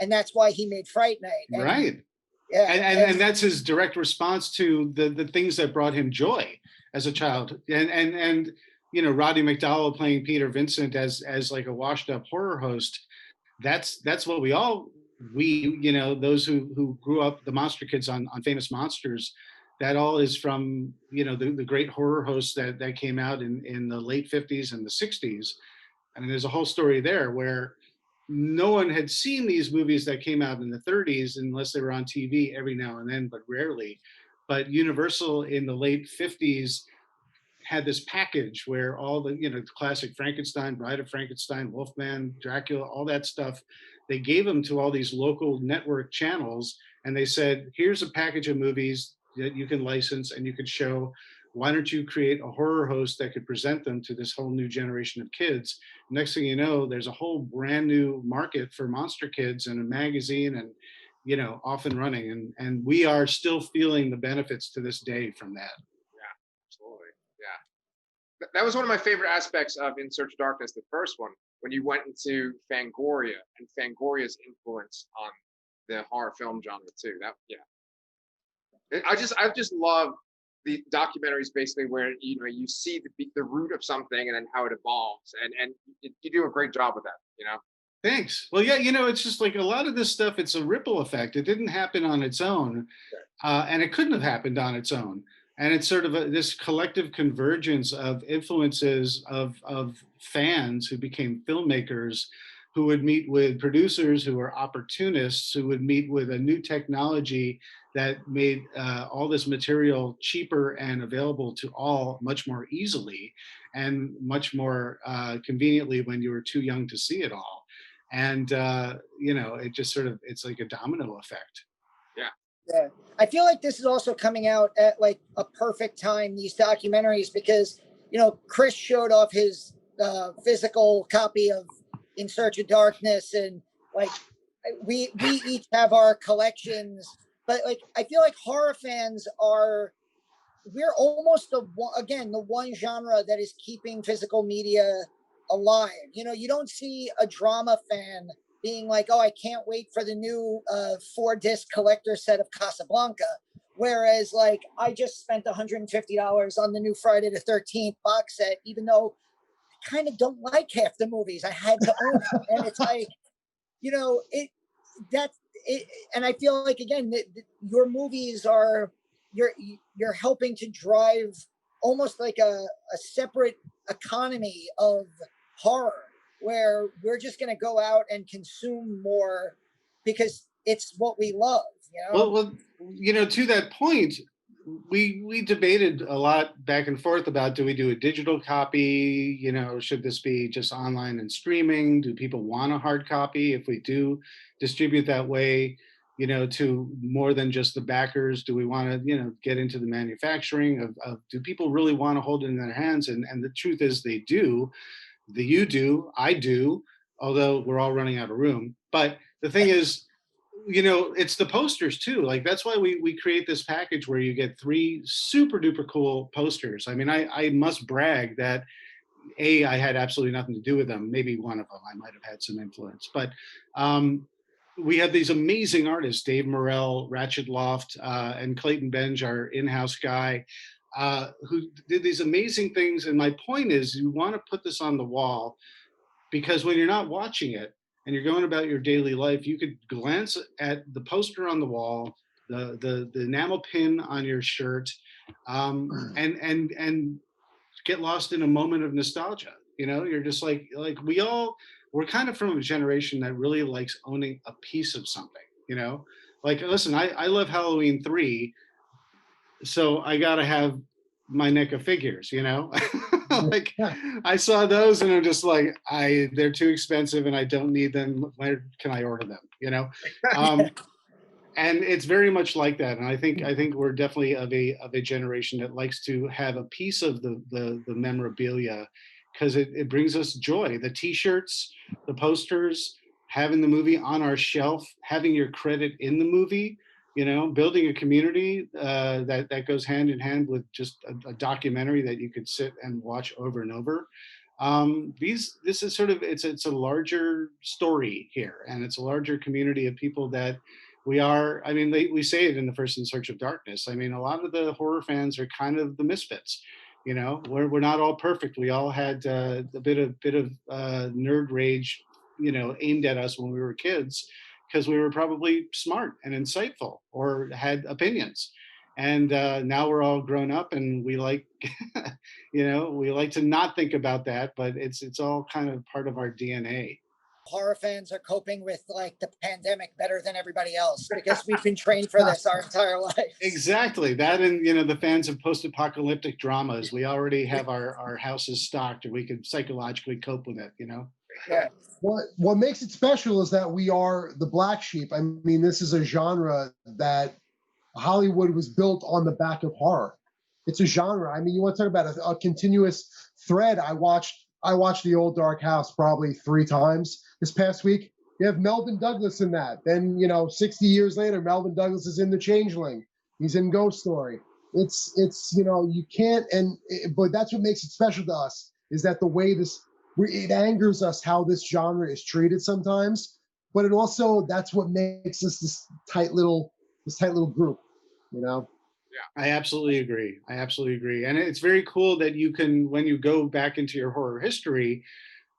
And that's why he made Fright Night. And, right. Yeah. And that's his direct response to the things that brought him joy as a child. And Roddy McDowall playing Peter Vincent as like a washed up horror host. That's what those who grew up, the monster kids on Famous Monsters, that all is from, the great horror hosts that came out in the late 50s and the 60s. And there's a whole story there where no one had seen these movies that came out in the 30s unless they were on TV every now and then, but rarely. But Universal in the late 50s had this package where all the, classic Frankenstein, Bride of Frankenstein, Wolfman, Dracula, all that stuff, they gave them to all these local network channels. And they said, here's a package of movies that you can license and you could show. Why don't you create a horror host that could present them to this whole new generation of kids? Next thing you know, there's a whole brand new market for monster kids and a magazine and, off and running. And we are still feeling the benefits to this day from that. Yeah, absolutely. Yeah. That was one of my favorite aspects of In Search of Darkness, the first one, when you went into Fangoria and Fangoria's influence on the horror film genre too. I just love the documentaries basically where you see the root of something and then how it evolves, and you do a great job with that. Thanks. Well, yeah, it's just like a lot of this stuff, it's a ripple effect. It didn't happen on its own, and it couldn't have happened on its own. And it's sort of this collective convergence of influences of fans who became filmmakers, who would meet with producers who were opportunists, who would meet with a new technology that made all this material cheaper and available to all much more easily and much more conveniently when you were too young to see it all. And, it just it's like a domino effect. Yeah. I feel like this is also coming out at like a perfect time, these documentaries, because, Chris showed off his physical copy of In Search of Darkness, and like we each have our collections, but like I feel like horror fans we're almost the one genre that is keeping physical media alive. You don't see a drama fan being like, oh, I can't wait for the new 4-disc collector set of Casablanca. Whereas like I just spent $150 on the new Friday the 13th box set, even though I kind of don't like half the movies. I had to own it. And it's like, and I feel like, again, your movies you're helping to drive almost like a separate economy of horror, where we're just going to go out and consume more because it's what we love. You know? Well, to that point, we debated a lot back and forth about, do we do a digital copy? Should this be just online and streaming? Do people want a hard copy? If we do distribute that way, to more than just the backers, do we want to, get into the manufacturing of do people really want to hold it in their hands? And the truth is they do. You do, I do, although we're all running out of room. But the thing is, it's the posters too. Like, that's why we create this package where you get 3 super duper cool posters. I mean, I must brag that I had absolutely nothing to do with them. Maybe one of them I might have had some influence, but we have these amazing artists, Dave Morrell, Ratchet Loft, and Clayton Benj, our in-house guy, who did these amazing things. And my point is, you want to put this on the wall, because when you're not watching it and you're going about your daily life, you could glance at the poster on the wall, the enamel pin on your shirt, and get lost in a moment of nostalgia. You're just like we're kind of from a generation that really likes owning a piece of something. Like, listen, I love Halloween 3, so I gotta have my NECA figures, like, I saw those and I'm just like, they're too expensive and I don't need them. Where can I order them? And it's very much like that. And I think we're definitely of a generation that likes to have a piece of the memorabilia, because it brings us joy. The T-shirts, the posters, having the movie on our shelf, having your credit in the movie, building a community that goes hand in hand with just a documentary that you could sit and watch over and over. This is sort of, it's a larger story here, and it's a larger community of people that we are. I mean, we say it in the first In Search of Darkness. I mean, a lot of the horror fans are kind of the misfits. We're not all perfect. We all had a bit of nerd rage, aimed at us when we were kids, because we were probably smart and insightful or had opinions. And now we're all grown up and we like, we like to not think about that, but it's all kind of part of our DNA. Horror fans are coping with like the pandemic better than everybody else, because we've been trained for this our entire lives. Exactly. That, and the fans of post-apocalyptic dramas, we already have our houses stocked, and we can psychologically cope with it. Yeah. What makes it special is that we are the black sheep. I mean, this is a genre that Hollywood was built on the back of horror. It's a genre. I mean, you want to talk about a continuous thread. I watched The Old Dark House probably 3 times this past week. You have Melvin Douglas in that. Then, 60 years later, Melvin Douglas is in The Changeling. He's in Ghost Story. It's you can't, but that's what makes it special to us, is that the way it angers us how this genre is treated sometimes, but it also, that's what makes us this tight little group, Yeah, I absolutely agree. And it's very cool that you can, when you go back into your horror history,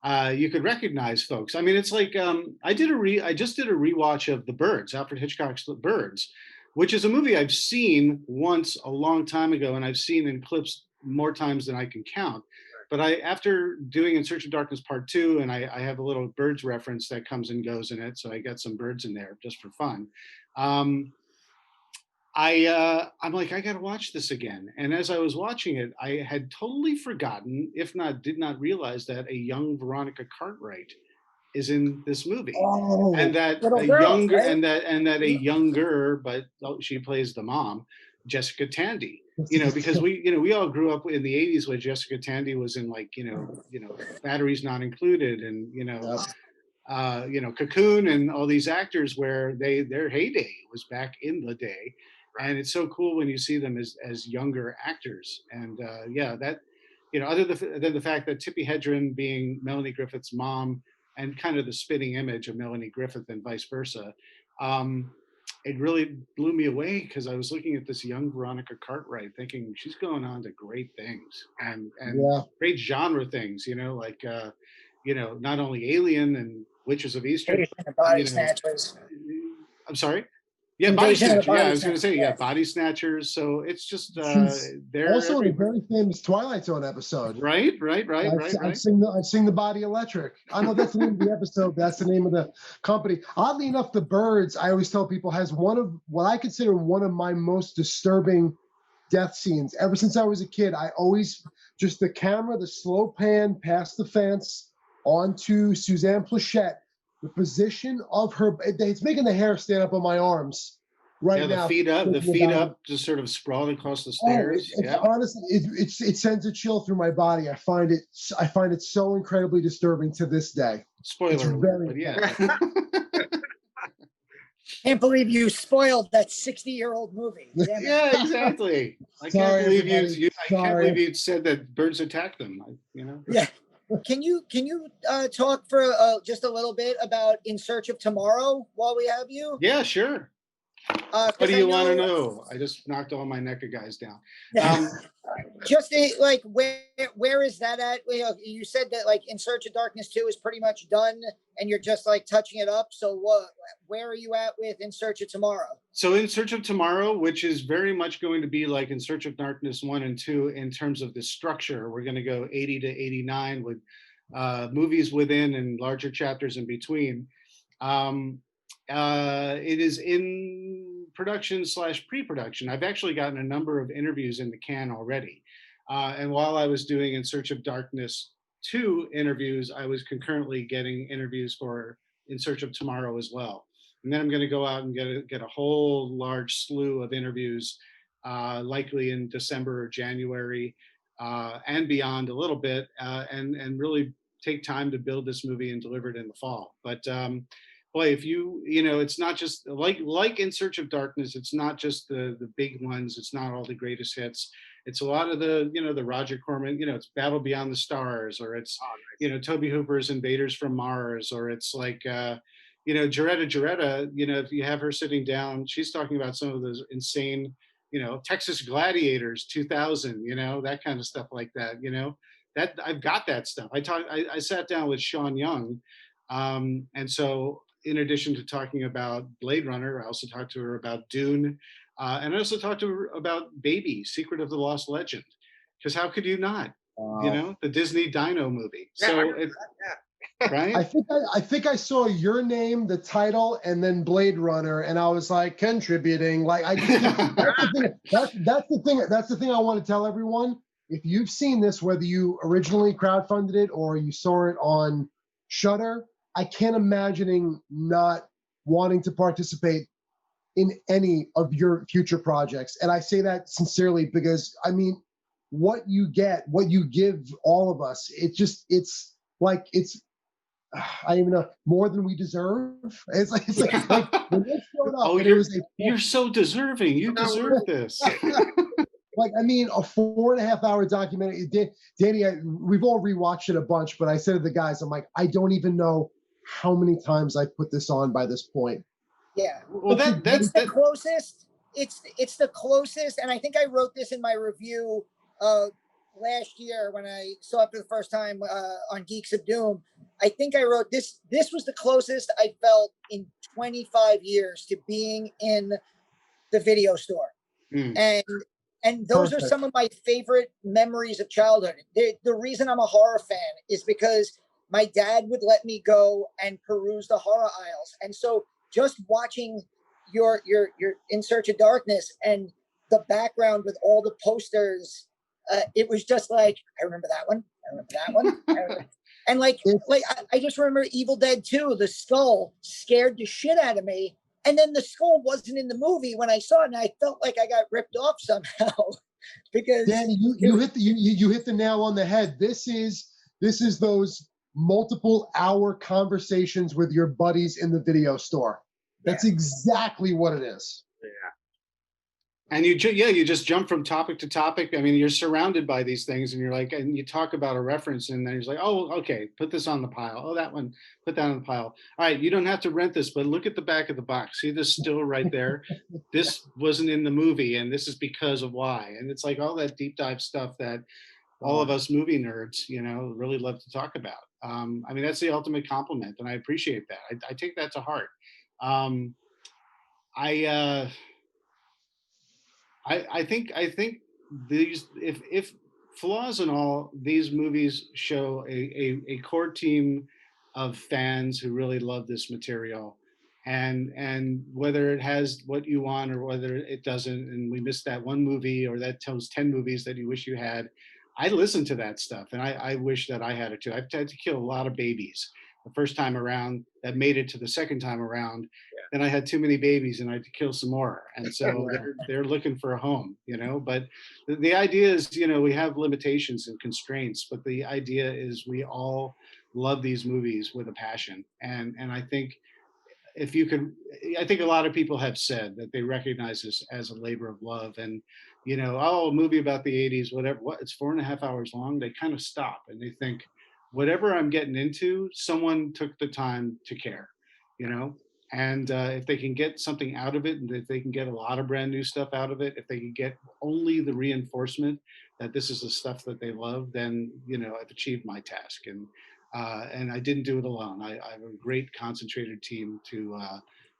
you could recognize folks. I mean, it's like, I just did a rewatch of The Birds, Alfred Hitchcock's The Birds, which is a movie I've seen once a long time ago, and I've seen in clips more times than I can count. But after doing In Search of Darkness Part 2, and I have a little Birds reference that comes and goes in it, so I got some birds in there just for fun. I'm like, I got to watch this again. And as I was watching it, I had totally forgotten, if not did not realize, that a young Veronica Cartwright is in this movie. Oh, and that little a girl, younger, right? and that a younger, but she plays the mom, Jessica Tandy. Because we all grew up in the 80s where Jessica Tandy was in, like, Batteries Not Included, and Cocoon, and all these actors where their heyday was back in the day. And it's so cool when you see them as younger actors. And that, other than the fact that Tippi Hedren being Melanie Griffith's mom and kind of the spitting image of Melanie Griffith and vice versa, it really blew me away, because I was looking at this young Veronica Cartwright thinking she's going on to great things and great genre things, like, not only Alien and Witches of Eastern. Body Snatchers. I'm sorry? Yeah, body Invasion of the snatchers. Yeah, Body I was going to say, Snatchers, yeah, yes. body snatchers. So it's just She's they're also in a everywhere. very famous Twilight Zone episode. Right. I sing the body electric. I know that's the name of the episode. That's the name of the company. Oddly enough, The Birds, I always tell people, has one of what I consider one of my most disturbing death scenes. Ever since I was a kid, I always just the camera, the slow pan past the fence onto Suzanne Plachette, the position of her. It's making the hair stand up on my arms right Yeah, now. the feet up, just sort of sprawled across the stairs. It's honestly, it sends a chill through my body. I find it so incredibly disturbing to this day. Spoiler alert, but yeah. Can't believe you spoiled that 60-year-old movie. Damn it. Yeah, exactly. I Sorry, can't believe everybody. I can't Sorry. believe you said that birds attack them. Yeah. Can you talk for just a little bit about In Search of Tomorrow while we have you? Yeah, sure. 'Cause What do I you want to know? I just knocked all my NECA guys down. Just like where is that at? You said that like In Search of Darkness 2 is pretty much done and you're just like touching it up. So where are you at with In Search of Tomorrow? So In Search of Tomorrow, which is very much going to be like In Search of Darkness 1 and 2 in terms of the structure, we're going to go 80 to 89 with movies within and larger chapters in between. It is in production / pre-production. I've actually gotten a number of interviews in the can already. And while I was doing In Search of Darkness 2 interviews, I was concurrently getting interviews for In Search of Tomorrow as well. And then I'm going to go out and get a whole large slew of interviews, likely in December or January, and beyond a little bit, and really take time to build this movie and deliver it in the fall. But boy, if it's not just like In Search of Darkness, it's not just the big ones. It's not all the greatest hits. It's a lot of the Roger Corman, it's Battle Beyond the Stars, or it's, Tobe Hooper's Invaders from Mars, or it's like, Jaretta, if you have her sitting down, she's talking about some of those insane, Texas Gladiators 2000, that kind of stuff like that, that I've got that stuff. I sat down with Sean Young. And so in addition to talking about Blade Runner, I also talked to her about Dune. And I also talked to her about Baby, Secret of the Lost Legend. Because how could you not? The Disney Dino movie. So right? I think I saw your name, the title, and then Blade Runner, and I was like contributing. Like that's the thing I want to tell everyone. If you've seen this, whether you originally crowdfunded it or you saw it on Shudder, I can't imagine not wanting to participate in any of your future projects. And I say that sincerely because, I mean, what you give all of us, I don't even know, more than we deserve. It's like when they showed up, you're so deserving. You deserve this. Like, I mean, a 4.5-hour documentary. Danny, we've all rewatched it a bunch, but I said to the guys, I'm like, I don't even know how many times I put this on by this point. Yeah. Well, that's the closest. It's the closest, and I think I wrote this in my review last year when I saw it for the first time on Geeks of Doom. I think I wrote this. This was the closest I felt in 25 years to being in the video store, and those are some of my favorite memories of childhood. The reason I'm a horror fan is because my dad would let me go and peruse the horror aisles. And so just watching your In Search of Darkness and the background with all the posters, it was just like, I remember that one. I remember that one. And I just remember Evil Dead 2, the skull scared the shit out of me. And then the skull wasn't in the movie when I saw it, and I felt like I got ripped off somehow. Because Danny, you hit the nail on the head. This is those multiple hour conversations with your buddies in the video store. That's exactly what it is. Yeah. And you just jump from topic to topic. I mean, you're surrounded by these things, and you're like, and you talk about a reference, and then you're like, oh, okay, put this on the pile. Oh, that one, put that on the pile. All right, you don't have to rent this, but look at the back of the box. See this still right there? This wasn't in the movie, and this is because of why. And it's like all that deep dive stuff that all of us movie nerds, really love to talk about. I mean, that's the ultimate compliment, and I appreciate that. I take that to heart. I think these, if flaws and all, these movies show a core team of fans who really love this material, and whether it has what you want or whether it doesn't, and we missed that one movie or that tells 10 movies that you wish you had. I listen to that stuff, and I wish that I had it too. I've had to kill a lot of babies the first time around that made it to the second time around. Then I had too many babies and I had to kill some more. And so they're looking for a home, but the idea is, we have limitations and constraints, but the idea is we all love these movies with a passion. And I think if you could, I think a lot of people have said that they recognize this as a labor of love, and, oh, a movie about the 80s, whatever, it's 4.5 hours long. They kind of stop and they think, whatever I'm getting into, someone took the time to care, and if they can get something out of it, and if they can get a lot of brand new stuff out of it, if they can get only the reinforcement that this is the stuff that they love, then, I've achieved my task. And I didn't do it alone. I have a great concentrated team to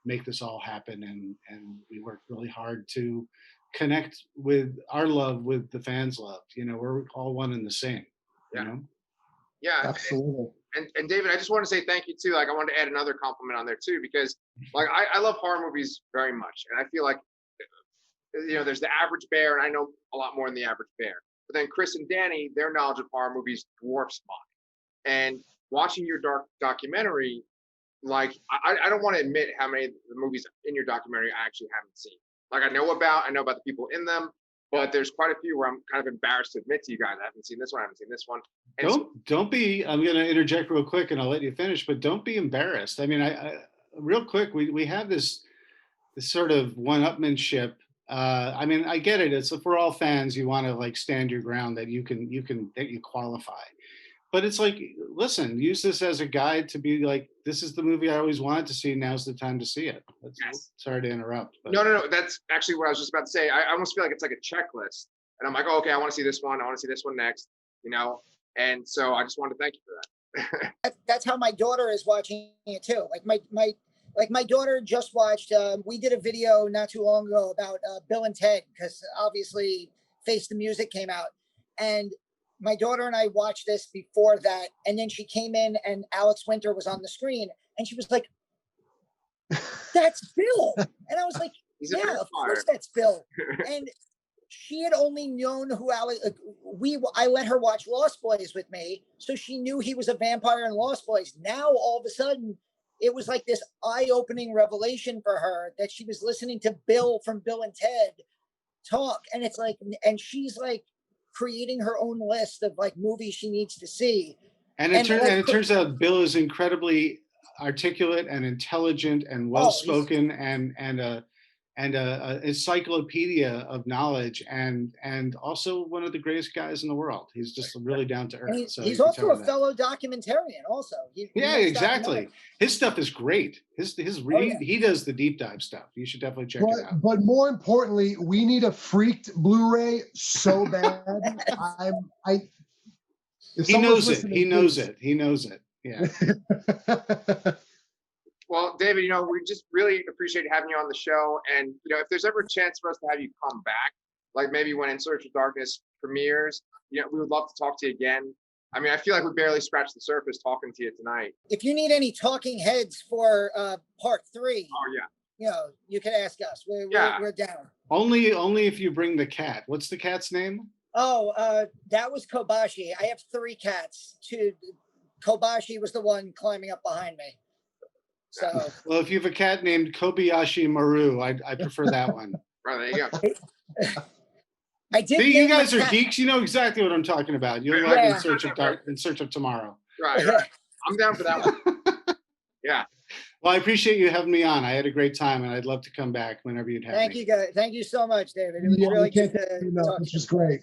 make this all happen. And we worked really hard to connect with our love with the fans' love. We're all one and the same, Yeah, Absolutely. and David, I just want to say thank you too. Like, I wanted to add another compliment on there too, because like I love horror movies very much, and I feel like there's the average bear, and I know a lot more than the average bear. But then Chris and Danny, their knowledge of horror movies dwarfs mine. And watching your documentary, like I don't want to admit how many of the movies in your documentary I actually haven't seen. Like I know about the people in them, but there's quite a few where I'm kind of embarrassed to admit to you guys I haven't seen this one, I haven't seen this one. And don't be. I'm going to interject real quick, and I'll let you finish. But don't be embarrassed. I mean, I real quick, we have this sort of one-upmanship. I mean, I get it. It's if we're all fans, you want to like stand your ground that you qualify. But it's like, listen, use this as a guide to be like, this is the movie I always wanted to see. Now's the time to see it. Yes. Sorry to interrupt. But. No. That's actually what I was just about to say. I almost feel like it's like a checklist. And I'm like, oh, okay, I want to see this one. I want to see this one next, And so I just wanted to thank you for that. That's how my daughter is watching it too. Like my daughter just watched, we did a video not too long ago about Bill and Ted, because obviously Face the Music came out. And my daughter and I watched this before that, and then she came in and Alex Winter was on the screen, and she was like, "That's Bill," and I was like, "Yeah, of course that's Bill." And she had only known who Alex. I let her watch Lost Boys with me, so she knew he was a vampire in Lost Boys. Now all of a sudden, it was like this eye-opening revelation for her that she was listening to Bill from Bill and Ted talk, and it's like, and she's like creating her own list of like movies she needs to see. And it turns out Bill is incredibly articulate and intelligent and well-spoken, and a encyclopedia of knowledge, and also one of the greatest guys in the world. He's just really down to earth. He's also a fellow documentarian. Also, exactly. His stuff is great. He does the deep dive stuff. You should definitely check it out. But more importantly, we need a freaked Blu-ray so bad. He knows it. He knows it. He knows it. Yeah. Well, David, we just really appreciate having you on the show. And, if there's ever a chance for us to have you come back, like maybe when In Search of Darkness premieres, we would love to talk to you again. I mean, I feel like we barely scratched the surface talking to you tonight. If you need any talking heads for part 3, oh yeah, you can ask us. We're down. Only if you bring the cat. What's the cat's name? Oh, that was Kobashi. I have 3 cats. Kobashi was the one climbing up behind me. So, well, if you have a cat named Kobayashi Maru, I prefer that one. Right, there you go. I did. See, you guys are geeks. You know exactly what I'm talking about. You're like In Search of Tomorrow. Right. I'm down for that one. Yeah. Well, I appreciate you having me on. I had a great time, and I'd love to come back whenever you'd have me. Thank you, guys. Thank you so much, David. It was really good to talk. This was great.